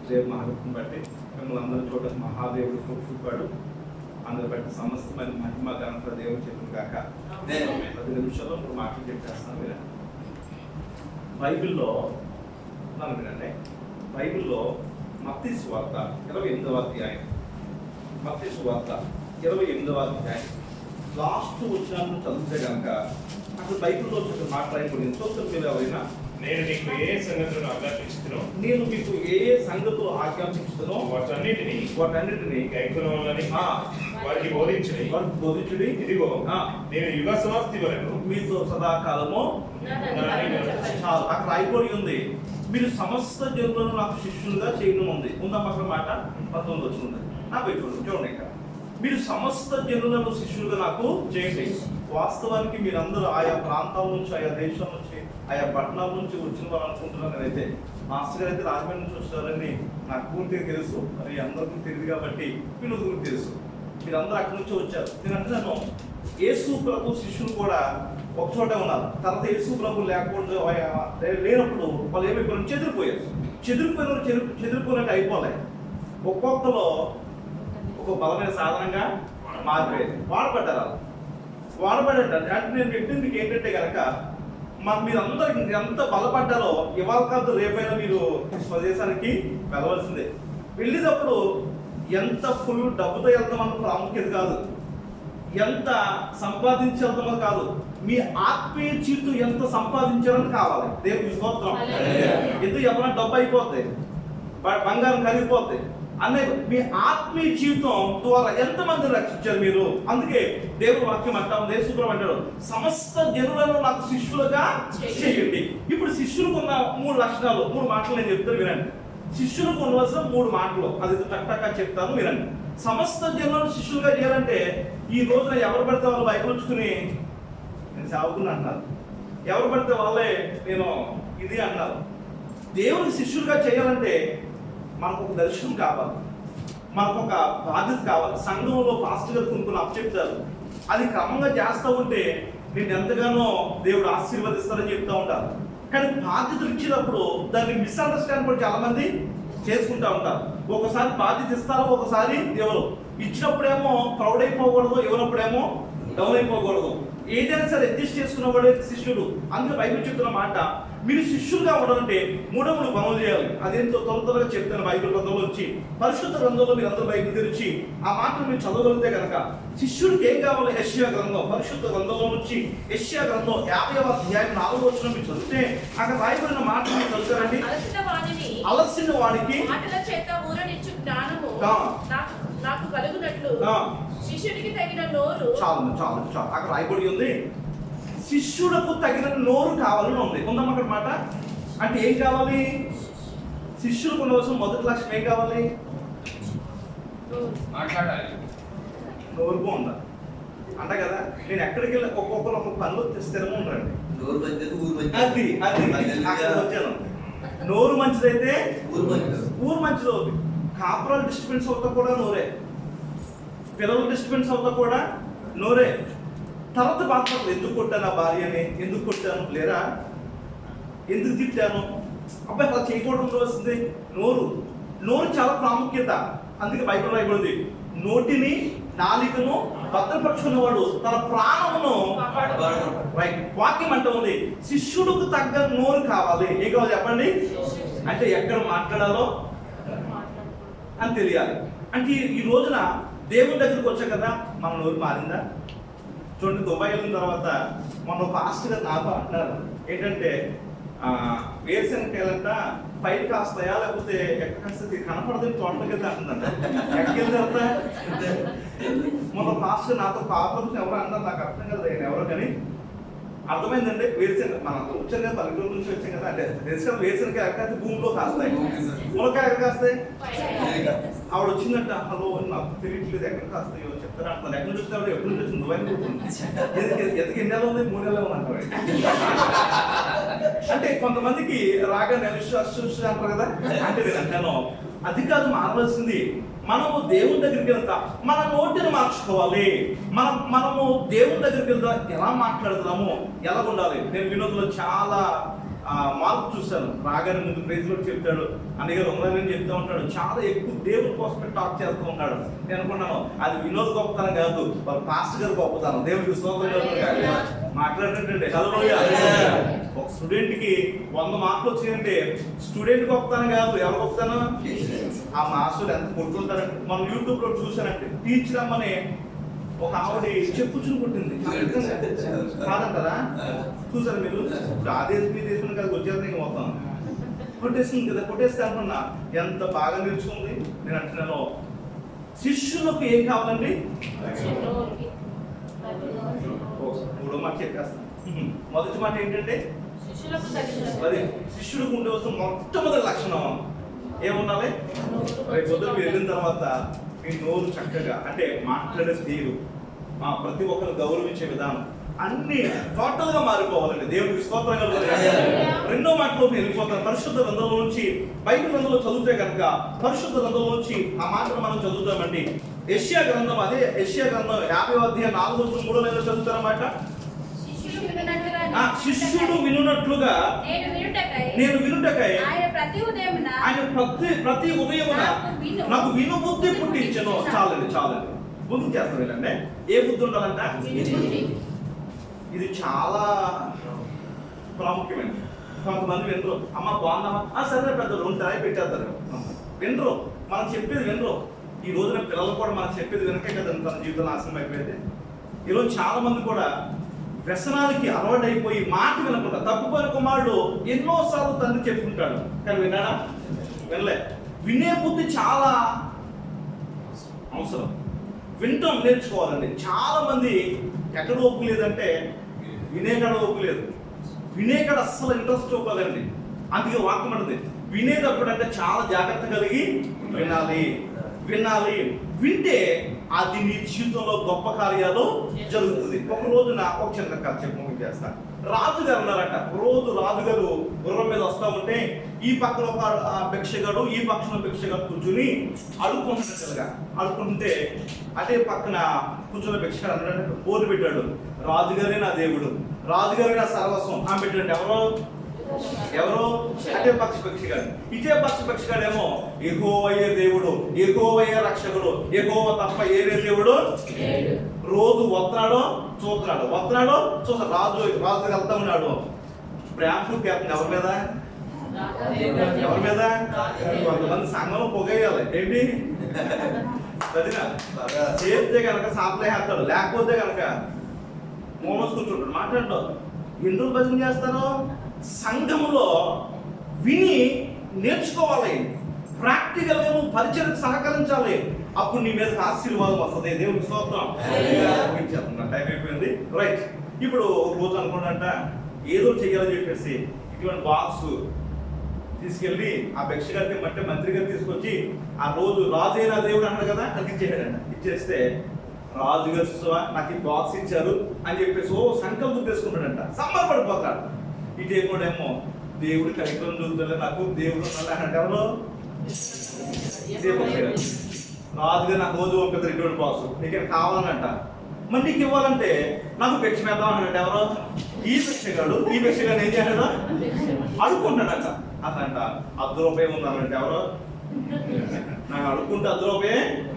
దేవుడు మహాత్మని బట్టి మిమ్మల్ని అందరూ చూడటం మహాదేవుడు చూపాడు. అందరి బట్టి సమస్తమైన మహిమ ఘనత దేవుడు చెప్పిన కాక 10 నిమిషాల్లో 3 మాటలు చెప్పేస్తాను. మీరు బైబిల్లో నన్ను వినండి. బైబిల్లో మత్తయి సువార్త 28వ అధ్యాయం, మత్తయి సువార్త 28వ అధ్యాయం లాస్ట్ వచ్చినప్పుడు చదివితే కనుక అసలు బైబిల్లో వచ్చిన మాట రాయబడింది. చూస్తారు మీరు ఎవరైనా నేను మీకు ఏ సంగతులను ఆజ్ఞాపించుతున్నో నేను మీకు ఏ సంగతులు ఆజ్ఞాపించుతున్నో వాటన్నిటిని గైకొనవాలని వారికి బోధించుడి. ఇదిగో నేను యుగ సమాప్తి వరకు మీతో సదాకాలము చాలు. అక్కడ అయిపోయి ఉంది మీరు సమస్త జనులను నాకు శిష్యులుగా చేయడం ఉంది. ఉందమ్మ అక్కడ మాట 19 వచ్చింది. నాకు చూడండి ఇక్కడ మీరు సమస్త జనులను శిష్యులుగా నాకు చేయండి. వాస్తవానికి మీరందరూ ఆయా ప్రాంతాల నుంచి, ఆయా దేశం నుంచి, ఆయా పట్టణాల నుంచి వచ్చిన వాళ్ళు అనుకుంటున్నారు. నేనైతే మాస్టర్ గారు అయితే రాజమండ్రి నుంచి వచ్చారని నాకు పూర్తిగా తెలుసు. మరి అందరికీ తెలియదు కాబట్టి వీళ్ళకి తెలుసు. మీరందరూ అక్కడి నుంచి వచ్చారు. నేను అంటున్నాను యేసు ప్రభు శిష్యులు కూడా ఒక చోటే ఉన్నారు. తర్వాత యేసు ప్రభు లేకపోతే లేనప్పుడు వాళ్ళు ఏమైపోయారు? చెదిరిపోయినట్టు అయిపోలే. ఒక్కొక్కలో ఒక బలమైన సాధనంగా మారిపోయేది. వాడబడ్డారు. అంటే నేను చెప్పింది మీకు ఏంటంటే కనుక మీరందరూ ఎంత బలపడ్డారో ఇవాళ కాదు రేపైనా మీరు స్వదేశానికి వెళ్ళవలసిందే. వెళ్ళేటప్పుడు ఎంత ఫుల్ డబ్బుతో వెళ్తామన్న ప్రాముఖ్యత కాదు, ఎంత సంపాదించి వెళ్తామో కాదు, మీ ఆత్మీయ జీవితం ఎంత సంపాదించారని కావాలి. దేవుని స్తోత్రం. ఎందుకు ఎవరైనా డబ్బు అయిపోద్ది, బంగారం కరిగిపోద్ది అనే మీ ఆత్మీయ జీవితం ద్వారా ఎంతమంది రక్షించారు మీరు. అందుకే దేవుడు వాక్యం అంటాం, దేశుప్రభు అంటాడు సమస్త జనులను నాకు శిష్యులుగా చేయండి. ఇప్పుడు శిష్యులకు ఉన్న 3 లక్షణాలు, 3 మాటలు నేను చెప్తాను వినండి. శిష్యులకు ఉండవలసిన 3 మాటలు అది టక్టక్గా చెప్తాను వినండి. సమస్త జనులను శిష్యులుగా చేయాలంటే ఈ రోజున ఎవరు పడితే వాళ్ళు బైబిల్ ఉంచుకుని నేను సేవకుని అంటున్నారు, ఎవరు పడితే వాళ్ళే నేను ఇది అన్నారు. దేవుని శిష్యులుగా చేయాలంటే మనకు ఒక దర్శనం కావాలి, మనకు ఒక బాధ్యత కావాలి. సంఘంలో పాస్టర్ గారు కొన్ని అప్పచెప్తారు, అది క్రమంగా చేస్తూ ఉంటే నేను ఎంతగానో దేవుడు ఆశీర్వదిస్తారని చెప్తూ ఉంటారు. కానీ బాధ్యతలు ఇచ్చినప్పుడు దాన్ని మిస్అండర్స్టాండ్ కూడా చాలా మంది చేసుకుంటూ ఉంటారు. ఒకసారి బాధ్యత ఇస్తారు, ఒకసారి ఎవరు ఇచ్చినప్పుడేమో ప్రౌడ్ అయిపోకూడదు, ఇవ్వనప్పుడేమో డౌన్ అయిపోకూడదు. ఏదైనా సరే అడ్జస్ట్ చేసుకున్నవాడే శిష్యుడు. అందుకే బైబిల్ చెప్తున్న మాట మీరు శిష్యులుగా ఉండాలంటే 3 పనులు చేయాలి. అదేంటో త్వరగా చెప్తాను. బైబిల్ గ్రంథంలో వచ్చి పరిశుద్ధ గ్రంథంలో మీరు అందరూ బైబిల్ తెరిచి ఆ మాటలు మీరు చదవగలిగితే కనుక శిష్యుడికి ఏం కావాలి? యెషయా గ్రంథం, పరిశుద్ధ గ్రంథంలో నుంచి యెషయా గ్రంథం 50వ అధ్యాయం 4వ వచనం మీరు చదివితే అక్కడ రాయబడిన మాటలు మీరు చదువుతారండి. అలసిన వాడికి నాకు కలుగునట్లు శిష్యుడికి తగిన నోరు. చాలు చాలు చాలు, అక్కడ రాయబడి ఉంది శిష్యులకు తగిన నోరు కావాలని ఉంది. ఉందమ్మా అక్కడ మాట. అంటే ఏం కావాలి? శిష్యులకు ఉండవలసిన మొదటి లక్ష్యం ఏం కావాలి? మాట్లాడాలి, నోరు బాగుందా అంట కదా. నేను ఎక్కడికి వెళ్ళి ఒక్కొక్కరు ఒక్కొక్క పనులు స్థిరంగా ఉండండి. నోరు మంచిది ఊరు అది అది అక్కడ వచ్చాను. నోరు మంచిదైతే ఊరు మంచిది అవుతుంది. కాపురాలు డిస్టర్బెన్స్ అవుతా కూడా నోరే, పిల్లలు డిస్టర్బెన్స్ అవుతా కూడా నోరే. తర్వాత బాధపడదు, ఎందుకు కొట్టాను ఆ భార్యని, ఎందుకు కొట్టాను లేరా, ఎందుకు తిట్టాను, అబ్బాయి అలా చేయకూడదు ఉండవలసింది. నోరు చాలా ప్రాముఖ్యత. అందుకే బైబిల్ రాయబడింది, నోటిని నాలికను భద్రపరుచుకున్నవాడు తన ప్రాణమును. వాక్యం అంటే ఉంది శిష్యుడికి తగ్గ నోరు కావాలి. ఏం కావాలి చెప్పండి? అంటే ఎక్కడ మాట్లాడాలో అని తెలియాలి. అంటే ఈ రోజున దేవుని దగ్గరికి వచ్చాం కదా, మన నోరు మారిందా? చూడండి, దుబాయ్ వెళ్ళిన తర్వాత మన పాస్టర్ గారు నాతో అంటున్నారు ఏంటంటే వేరుశనగకాయలంట పైన కాస్తాయా లేకపోతే ఎక్కడ కాస్తుంది కనపడదు తోటల కింద అంటుందంట. ఎక్కడికి తర్వాత మన పాస్టర్ నాతో పాపం ఎవరో అన్నారు, నాకు అర్థం కదా ఎవరో, కానీ అర్థమైందంటే వేరుశనగ మనం వచ్చాం కదా, పల్లెటూరు నుంచి వచ్చాం కదా, అంటే వేరుశనగకాయ ఎక్కడ భూమిలో కాస్తాయి, మునక్కాయ ఎక్కడ కాస్తాయి. ఆవిడ వచ్చిందంట, హలో నాకు తెలియట్లేదు ఎక్కడ కాస్తాయో చెప్తారా అంటున్నారు. ఎక్కడ నుంచి వచ్చిన ఎప్పుడు నుంచి వచ్చింది దుబాయ్ ఎందుకు ఎన్ని నెలలు ఉంది? 3 నెలలు ఉందంటారు. అంటే కొంతమందికి రాగా నెలసు అంటారు కదా. అంటే నేను అంటాను అది కాదు మారవలసింది. మనము దేవుని దగ్గరికి వెళ్తాం, మన నోటిని మార్చుకోవాలి. మనము దేవుని దగ్గరికి వెళ్తాం, ఎలా మాట్లాడుతున్నాము, ఎలా ఉండాలి. నేను వినోద్లో చాలా మార్పు చూశాను. రాగానే ముందు ప్రైజ్లో చెప్తాడు, అన్నయ్య ఉందని చెప్తూ ఉంటాడు, చాలా ఎక్కువ దేవుని కోసమే టాక్ చేస్తూ ఉంటాడు. నేను అనుకున్నాను అది వినోద్ గొప్పతనం కాదు, వాళ్ళ పాస్టర్ గారు గొప్పతనం. దేవుడికి స్తోత్రం మాట్లాడినట్టు. హల్లెలూయా. ఒక స్టూడెంట్కి 100 మార్కులు వచ్చాయంటే స్టూడెంట్ గొప్పతనం కాదు, ఎవరు గొప్పతనం? ఆ మాస్టర్ ఎంత కొడుతుంటారంటే, మనం యూట్యూబ్లో చూసానంటే టీచర్ అమ్మని ఒక ఆవిడ చెప్పుచుని కొట్టింది కాదంటారా? చూసారు మీరు? ఆ దేశం మీ దేశం కదా వచ్చేది మొత్తం కొట్టేసింది కదా. కొట్టేస్తే అనుకున్నా ఎంత బాగా నేర్చుకుంది. నేను అంటున్నాను శిష్యులకు ఏం కావాలండి? 3వ మాట చెప్పేస్తాను. మొదటి మాట ఏంటంటే అది శిష్యుడికి ఉండవలసిన మొట్టమొదటి లక్షణం ఏముండాలి? రేపు పొద్దున మీరు వెళ్ళిన తర్వాత మీ నోరు చక్కగా, అంటే మాట్లాడే తీరు, ప్రతి ఒక్కరు గౌరవించే విధానం అన్ని టోటల్ గా మారిపోవాలండి. దేవుడికి స్తోత్రం కలుగుతుంది. 2వ మాటలో వెళ్ళిపోతాం. పరిశుద్ధ గ్రంథంలో నుంచి బైబిల్ గ్రంథంలో చదివితే కనుక పరిశుద్ధ గ్రంథంలో నుంచి ఆ మాటను మనం చదువుతామండి. యెషయా గ్రంథం, అదే యెషయా గ్రంథం 50వ అధ్యాయం 4-3 నెలలు చదువుతారన్నమాట. శిష్యుడు వినున్నట్లుగా నేను వినుటకై ఆయన ప్రతి ఉదయమున నాకు విను బుద్ధి పుట్టించను. చాలండి చాలండి, బుద్ధి చేస్తాను వీళ్ళంటే. ఏ బుద్ధి ఉండాలంట? ఇది చాలా ప్రాముఖ్యమైనది. కొంతమంది వినరు, అమ్మ బాగుందమ్మా సరే పెద్దలు ఉంటాయి పెట్టేస్తారు, వినరు. మనం చెప్పేది వినరు. ఈ రోజున పిల్లలు కూడా మనం చెప్పేది వినకే కదా తన జీవితం నాశనం అయిపోయింది. ఈరోజు చాలా మంది కూడా వ్యసనాలకి అలవాటైపోయి మాట వినకుండా, తప్పుపోయిన కుమారుడు ఎన్నోసార్లు తండ్రి చెప్పుకుంటాడు కానీ విన్నాడా? వినలే. వినే బుద్ధి చాలా అవసరం. వింటాం, నేర్చుకోవాలండి. చాలా మంది ఎక్కడ ఓపు లేదంటే వినేకాడ ఓపు లేదు. వినేకాడ అస్సలు ఇంట్రెస్ట్ చూపాలండి. అందుకే వాక్యం అంటుంది వినేటప్పుడు అంటే చాలా జాగ్రత్త కలిగి వినాలి. వింటే అది నీ జీవితంలో గొప్ప కార్యాలు జరుగుతుంది. ఒక రోజున ఒక చిన్న కథ చెప్పి చేస్తాను. రాజుగారు ఉన్నారట. రోజు రాజుగారు గుర్రం మీద వస్తా ఉంటే ఈ పక్కన ఒక భిక్షగాడు, ఈ పక్కన భిక్షగాడు కూర్చుని అడుక్కుంటున్నట్టుగా అడుక్కుంటే అదే పక్కన కూర్చున్న భిక్షగాడు అన్నట్టు బోర్డు పెట్టాడు, రాజుగారే నా దేవుడు, రాజుగారే నా సర్వస్వం అని పెట్టాడు. ఎవరు అదే భిక్షగాడు. ఇదే భిక్షగాడేమో యెహోవాయే దేవుడు, యెహోవాయే రక్షకుడు, యెహోవా తప్ప ఏరే దేవుడు. రోజు వస్తున్నాడు చూస్తాడు. రాజు వెళ్తా ఉన్నాడు. ప్రేమ పేపర్ ఎవరి మీద? కొంతమంది సంఘంలో పొగేయాలి. ఏంటి చేస్తే కనుక సాప్లే వేస్తాడు, లేకపోతే కనుక మోమోస్ కూర్చుంటాడు, మాట్లాడతాడు. ఎందుకు భజన చేస్తారు? సంఘములో విని నేర్చుకోవాలి. ప్రాక్టికల్ గా నువ్వు పరిచయకు సహకరించాలి. అప్పుడు నీ మీద ఆశీర్వాదం వస్తుంది. దేవునికి స్తోత్రం. టైం అయిపోయింది, రైట్. ఇప్పుడు ఒక రోజు అనుకున్నట్ట ఏదో చెయ్యాలని చెప్పేసి ఇటువంటి బాక్స్ తీసుకెళ్ళి ఆ భిక్ష గారికి అంటే మంత్రి గారు తీసుకొచ్చి ఆ రోజు రాజైన దేవుడు అన్నాడు కదా, అది ఇచ్చేసాడంట. ఇచ్చేస్తే రాజుగారు నాకు ఈ బాక్స్ ఇచ్చారు అని చెప్పేసి సంకల్పం చేసుకుంటాడంట, సంబరపడిపోతాడు. ఇటేమోడేమో దేవుడి కనికరం చూద్దాం, నాకు దేవుడు అంటే ఎవరో రాజుగా నాకు రోజు ఒక ఇటువంటి బాక్స్ నీకు కావాలనంట. మరి నీకు ఇవ్వాలంటే నాకు భిక్ష వేద్దాం అన్నాడు. ఎవరో ఈ భిక్షగాడు ఏం చేయాడు, అడుక్కుంటాడంట. అసలంట ₹10 ఉందనంటే ఎవరో నాకు అడుక్కుంటే ₹10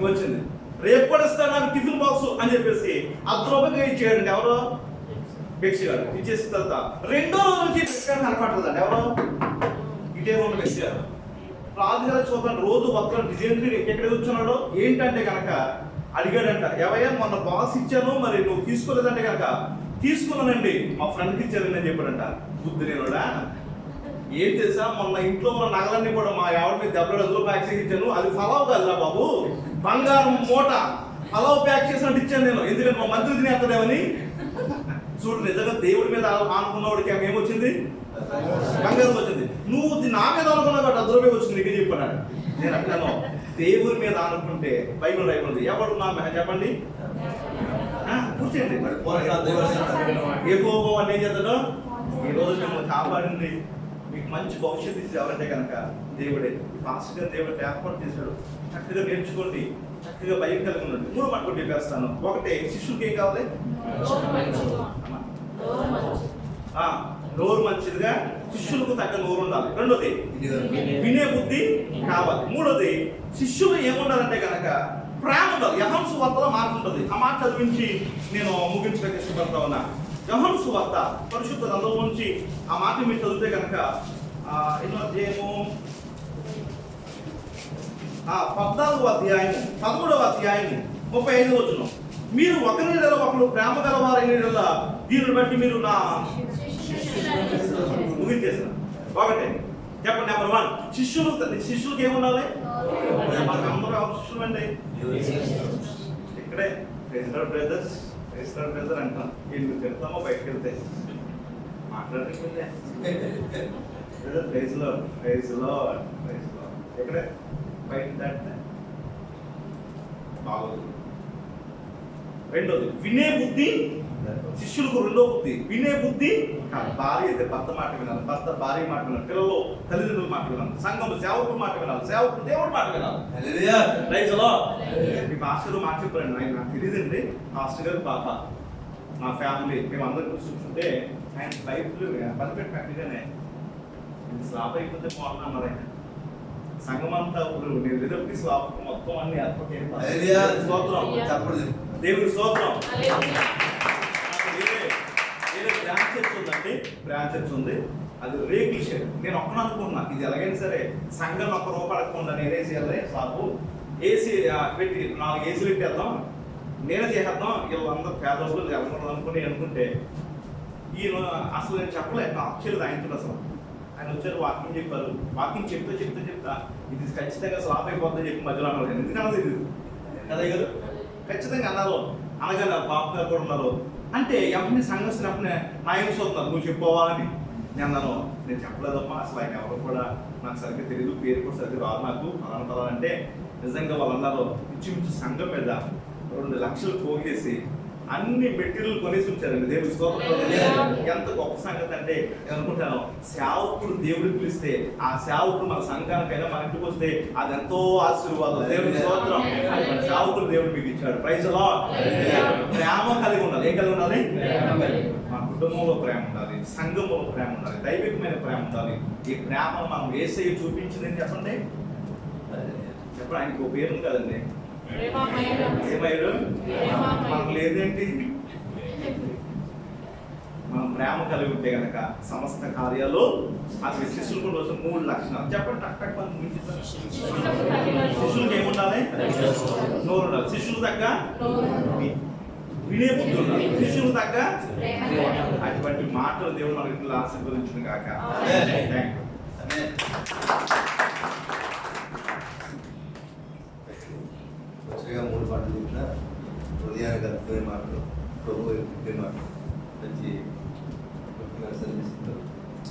వచ్చింది. రేపు కూడా ఇస్తాను నాకు టిఫిన్ బాక్స్ అని చెప్పేసి ₹10 ఇచ్చేయడండి. ఎవరో భిక్షగాడు ఇచ్చేసిన తర్వాత రెండో రోజు నుంచి భిక్షగాడు కనపడలేదండి. ఎవరో ఇటేమో భిక్షగాడు రాజుగారు చూద్దాం రోజు వస్త్రం డిజైన్ ఎక్కడ కూర్చున్నాడో ఏంటంటే కనుక అడిగాడంట, ఎవయ్యా మొన్న బాక్స్ ఇచ్చాను మరి నువ్వు తీసుకోలేదంటే కనుక తీసుకున్నానండి మా ఫ్రెండ్కి ఇచ్చారని నేను చెప్పాడంట. బుద్ధి నేనుడా ఏం తెలుసా, మొన్న ఇంట్లో ఉన్న నగలన్నీ కూడా మా ఆవిడ మీద ₹70 ప్యాక్ చేసి ఇచ్చాను. అది ఫలావ్ కాదురా బాబు, బంగారం మూట ఫలావ్ ప్యాక్ చేసినట్టు ఇచ్చాను నేను, ఎందుకంటే మా మంత్రి తినేస్తాడేమని. చూడు నిజంగా దేవుడి మీద ఆనుకున్నవాడికి ఏమొచ్చింది, బంగారం వచ్చింది. నువ్వు నా మీద అనుకున్నావు కాబట్టి ₹10 వచ్చింది నీకే చెప్పాడు. నేను అంటాను దేవుడి మీద ఆనుకుంటే బైబిల్ రాయబడింది. ఎవడు నా చెప్పండి కూర్చోండి. ఏమో అని ఏం చేస్తాడో ఈ రోజు మిమ్మల్ని కాపాడింది, మీకు మంచి భవిష్యత్తు ఇచ్చి ఎవరంటే కనుక దేవుడే. ఫాస్ట్గా దేవుడు ఏర్పాటు చేశాడు. చక్కగా నేర్చుకోండి, చక్కగా భయం కలిగి ఉండండి. 3 మాటలు చెప్పేస్తాను. ఒకటి, శిష్యులకి ఏం కావాలి, నోరు మంచిదిగా, శిష్యులకు తగ్గ నోరు ఉండాలి. రెండోది వినే బుద్ధి కావాలి. మూడోది శిష్యులు ఏముండాలంటే కనుక ప్రేమ ఉండాలి. యోహాను సువార్తలో మాట ఉంటుంది. ఆ మాట చదివించి నేను ముగించడానికి ఇష్టపడతా ఉన్నా. యోహాను సువార్త పరిశుద్ధ గ్రంథం నుంచి ఆ మాట మీరు చదివితే కనుక ఎన్నో అధ్యాయము 14వ అధ్యాయము 13వ అధ్యాయము 35వ వచనం. మీరు ఒకరి ఒకరు ప్రేమ గలవారైన దీనిని బట్టి మీరు నా ముగించేసిన ఒకటే చెప్పండి. నెంబర్ 1 శిష్యులకు ఏముండాలి, మనకు అందరూ శిష్యులు అండి. ఇక్కడే బ్రదర్స్ అంటాం. వీళ్ళు చెప్తామో బయటకు వెళ్తే మాట్లాడకపోతే ఇక్కడే బయట దాటితే బాగోదు. రెండోది వినే బుద్ధి, శిష్యులకు రెండో బుద్ధి వినే బుద్ధి. భార్య అయితే భర్త మాట వినాలి, భర్త భార్య మాట వినాలి, పిల్లలు తల్లిదండ్రుల మాట వినాలి, సంఘం సేవకుల మాట వినాలి, సేవకులు దేవుడి మాట వినాలి. మీ పాస్టర్ మాట చెప్పండి, ఆయన నాకు తెలియదండి. పాస్టర్ గారు పాప మా ఫ్యామిలీ మేము అందరం కూర్చుంటే ఆయన బైబిల్ బలిపెట్టినట్టుగానే స్లాప్ అయిపోతే బాగున్నాను ఆయన. సంఘం అంతా ఇప్పుడు నేను ఎదుటి స్లాప్ మొత్తం అన్ని ఏర్పాటు స్తోత్రం దేవుడి స్తోత్రం. బ్రాంచ్ చర్చ్ ఉందండి, బ్రాంచ్ చర్చ్ ఉంది. అది రేకుల షేడ్. నేను ఒక్కను అనుకున్నా ఇది ఎలాగైనా సరే సంఘం ₹1 అడగకుండా నేనేసి షాపు ఏసీ పెట్టి 4 ఏసీలు పెట్టేద్దాం, నేనే చేసేద్దాం, వీళ్ళందరూ పేదవాళ్ళు వెళ్ళకూడదు అనుకుంటే ఈయన అసలు నేను చెప్పలేదు. యాక్చువల్గా ఆయనతో అసలు ఆయన వచ్చారు, వాకింగ్ చెప్పారు. వాకింగ్ చెప్తా ఇది ఖచ్చితంగా స్లాప్ అయిపోతుందని చెప్పి మధ్యలో అన్నారు. ఎందుకన్నది ఇది కదా గారు ఖచ్చితంగా అన్నారు. అనగానే బాబు గారు కూడా ఉన్నారు. అంటే ఎవరిని సంఘిస్తున్నప్పుడే నా ఏం చూస్తున్నారు, నువ్వు చెప్పుకోవాలని నేను అన్నాను. నేను చెప్పలేదమ్మా, అసలు ఆయన ఎవరు కూడా నాకు సరిగ్గా తెలియదు, పేరు కూడా సరిగ్గా రాదు నాకు అలా అంటే నిజంగా వాళ్ళందరూ ఇంచుమించు సంఘం మీద 2 లక్షలు పోగేసి అన్ని మెటీరియల్ కొనేసి ఉంచారండి. దేవుడి స్తోత్రం. ఎంత గొప్ప సంగతి అంటే అనుకుంటాను, సేవకుడు దేవుడికి పిలిస్తే ఆ సేవకుడు మన సంఘానికైనా మన ఇంటికి వస్తే అది ఎంతో ఆశీర్వాదం. దేవుడి స్తోత్రం. మన సేవకుడు దేవుడు మీకు ఇచ్చాడు. Praise lord. ప్రేమ కలిగి ఉండాలి. ఏం కలిగి ఉండాలి? మా కుటుంబంలో ప్రేమ ఉండాలి, సంఘంలో ప్రేమ ఉండాలి, దైవికమైన ప్రేమ ఉండాలి. ఈ ప్రేమను మనం యేసయ్య చూపించిందని చెప్పండి. చెప్పండి, ఆయనకు ఒక పేరు కదండి, ఏమయ్యాడు మనకు లేదేంటి? మనం ప్రేమ కలిగి ఉంటే కనుక సమస్త కార్యాలు అసలు శిష్యులు కూడా వస్తుంది. 3 లక్షణాలు చెప్పండి. టక్ శిష్యులకు ఏముండాలి? నోరు ఉండాలి. శిష్యులు తగ్గ వినే బుద్ధి ఉండాలి. శిష్యులు తగ్గ అటువంటి మాటలు దేవుడు మన ఇంట్లో ఆశీర్వదించును గాక. Thank you. చక్కగా 3 పాటలు చెప్పిన హృదయానికి అర్థమైన మాటలు ప్రభు చెప్పే మాటలు మంచి సందేశంతో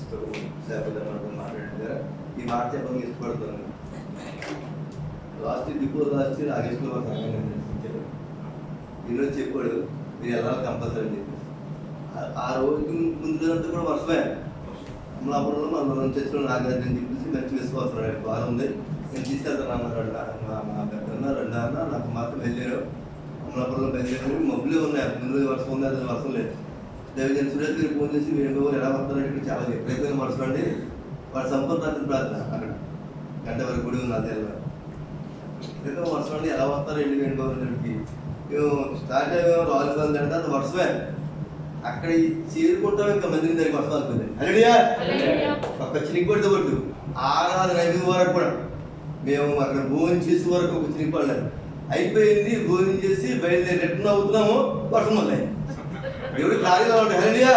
ప్రభు సేపదమ్మతో మాట్లాడారు కదా. ఈ మాట చెప్పడానికి ఇష్టపడుతున్నాను. లాస్ట్ ఆగస్టులో మా సంఘాన్ని దర్శించారు. ఈరోజు చెప్పాడు మీరు ఎలా కంపల్సరీ అని చెప్పేసి. ఆ రోజు ముందు కూడా వర్షమే. అమలాపురంలో మన చర్చలో నాగార్జున చెప్పేసి మంచి విశ్వాసం బాగా ఉంది. నేను తీసుకెళ్తాను అన్నాడు. మా పెద్దన్న 2 అన్న నాకు మాత్రం వెళ్ళారు. అమలాపురంలో బయలుదేరారు. మబ్బులే ఉన్నాయి. ముందు రోజు వర్షం ఉంది, అది వర్షం లేదు. దేవజన్ సురేష్ గారికి ఫోన్ చేసి మీరు ఎలా వస్తారంటే ఇక్కడ చాలా ఎప్పుడైపోయిన వర్షం అండి. వాడు సంపూర్ణ ప్రార్థన అక్కడ గంట వరకు గుడి ఉంది. అదే ఎప్పుడైతే వర్షం అండి ఎలా వస్తారండి వేణుగోపాలకి. మేము స్టార్ట్ అయ్యాము రాజుపల్లి అంటే అది వర్షమే. అక్కడ చేరుకుంటాం ఇంకా మందిరం దగ్గరికి వర్షం అవుతుంది. అరెడియా ఒక చినిగిపడితే కొట్టు ఆరాధన అయిన వరకు కూడా మేము అక్కడ భోజనం చేసే వరకు ఒక చినిగిపడలేదు. అయిపోయింది. భోజనం చేసి బయలుదేరి రిటర్న్ అవుతున్నాము. వర్షం వస్తాయి. దేవుడి కార్యాలు ఉంటాయి. హల్లెలూయా.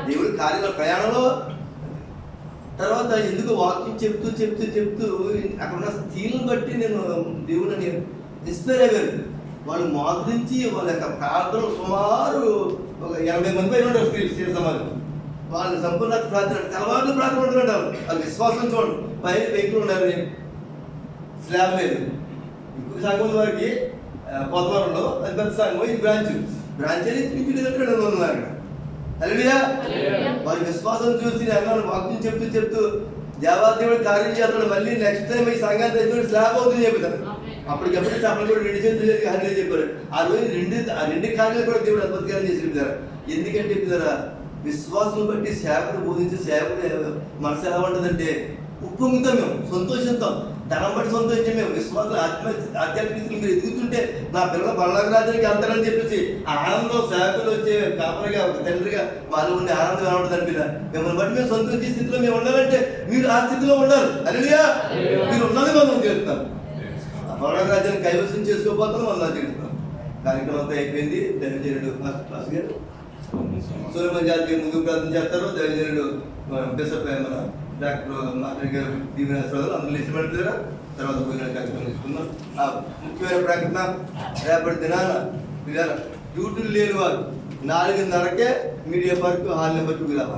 దేవుడి కార్యాల ప్రయాణంలో తర్వాత ఎందుకు వాక్యం చెప్తూ చెప్తూ చెప్తూ అక్కడ ఉన్న స్త్రీలను బట్టి నేను దేవుడిని ఇన్స్పైర్ అయ్యారు. వాళ్ళు మాదిరించి వాళ్ళ యొక్క ప్రార్థనలు సుమారు ఒక 80 మంది పైన ఉంటారు స్త్రీలు సమాజం. వాళ్ళు సంపూర్ణ ప్రార్థన తెల్లవారులు ప్రార్థన ఉంటుంటారు. వాళ్ళు విశ్వాసం చూడండి. పైన వెహికల్ ఉన్నారు, స్లాబ్ లేదు. ఇంకొక సంఘం వారికి కొత్తవరంలో అది పెద్ద సంఘం. ఇది బ్రాంచ్ అనేది ఉన్నారు. హల్లెలూయా. వారి విశ్వాసం చూసి అన్నాను వాక్యం చెప్తూ చెప్తూ దేవాదేవుడు కార్యం చేస్తాడు. మళ్ళీ నెక్స్ట్ టైం ఈ సంఘాన్ని తెచ్చుకొని స్లాబ్ అవుతుంది చెప్తాను. అప్పటికప్పుడు చెప్పలు కూడా 2 చేతులు కార్యాలు చెప్పారు. ఆ రోజు 2 కార్యాలు కూడా దేవుడు అద్భుతకారం చేసి చెప్తారు. ఎందుకంటే చెప్తారా విశ్వాసం బట్టి సేవకుడు బోధించే సేవకుడు మనసు ఎలా ఉంటుందంటే ఉప్పొంగుతాం. మేము సంతోషంతో ధనం బట్టి సంతోషం. మేము విశ్వాసం ఆధ్యాత్మికతలు మీరు ఎదుగుతుంటే నా పిల్లల బలరాజానికి వెళ్తారని చెప్పేసి ఆనందం సేవకులు వచ్చే కాపరిగా ఒక తండ్రిగా వాళ్ళు ఉండే ఆనందం ఎలా ఉంటుంది అనిపిల్ల. మిమ్మల్ని బట్టి మేము సంతోషించే స్థితిలో మేము ఉండాలంటే మీరు ఆ స్థితిలో ఉండాలి. హల్లెలూయా. మీరు ఉన్నది మనం తెలుస్తాం. బలరాజాన్ని కైవసం చేసుకోబోతాం. మనం తెలుస్తాం. కార్యక్రమం అంతా అయిపోయింది. దైవజనుడు క్లాస్ గారు సోలమన్ జాతికి ముందుకు ప్రార్థన చేస్తారు. దైవజనుడు బిషప్ మన డాక్టర్ మాధవి గారు దీవెనలు అందరూ ఇష్టపడుతారా. తర్వాత పోయిన కార్యక్రమం తీసుకుందాం. ఆ ముఖ్యమైన ప్రకటన రేపటి దినాన డ్యూటీలు లేని వారు 4:30కే మీడియా పార్క్ హాల్ నెంబర్ 2 రావాలి.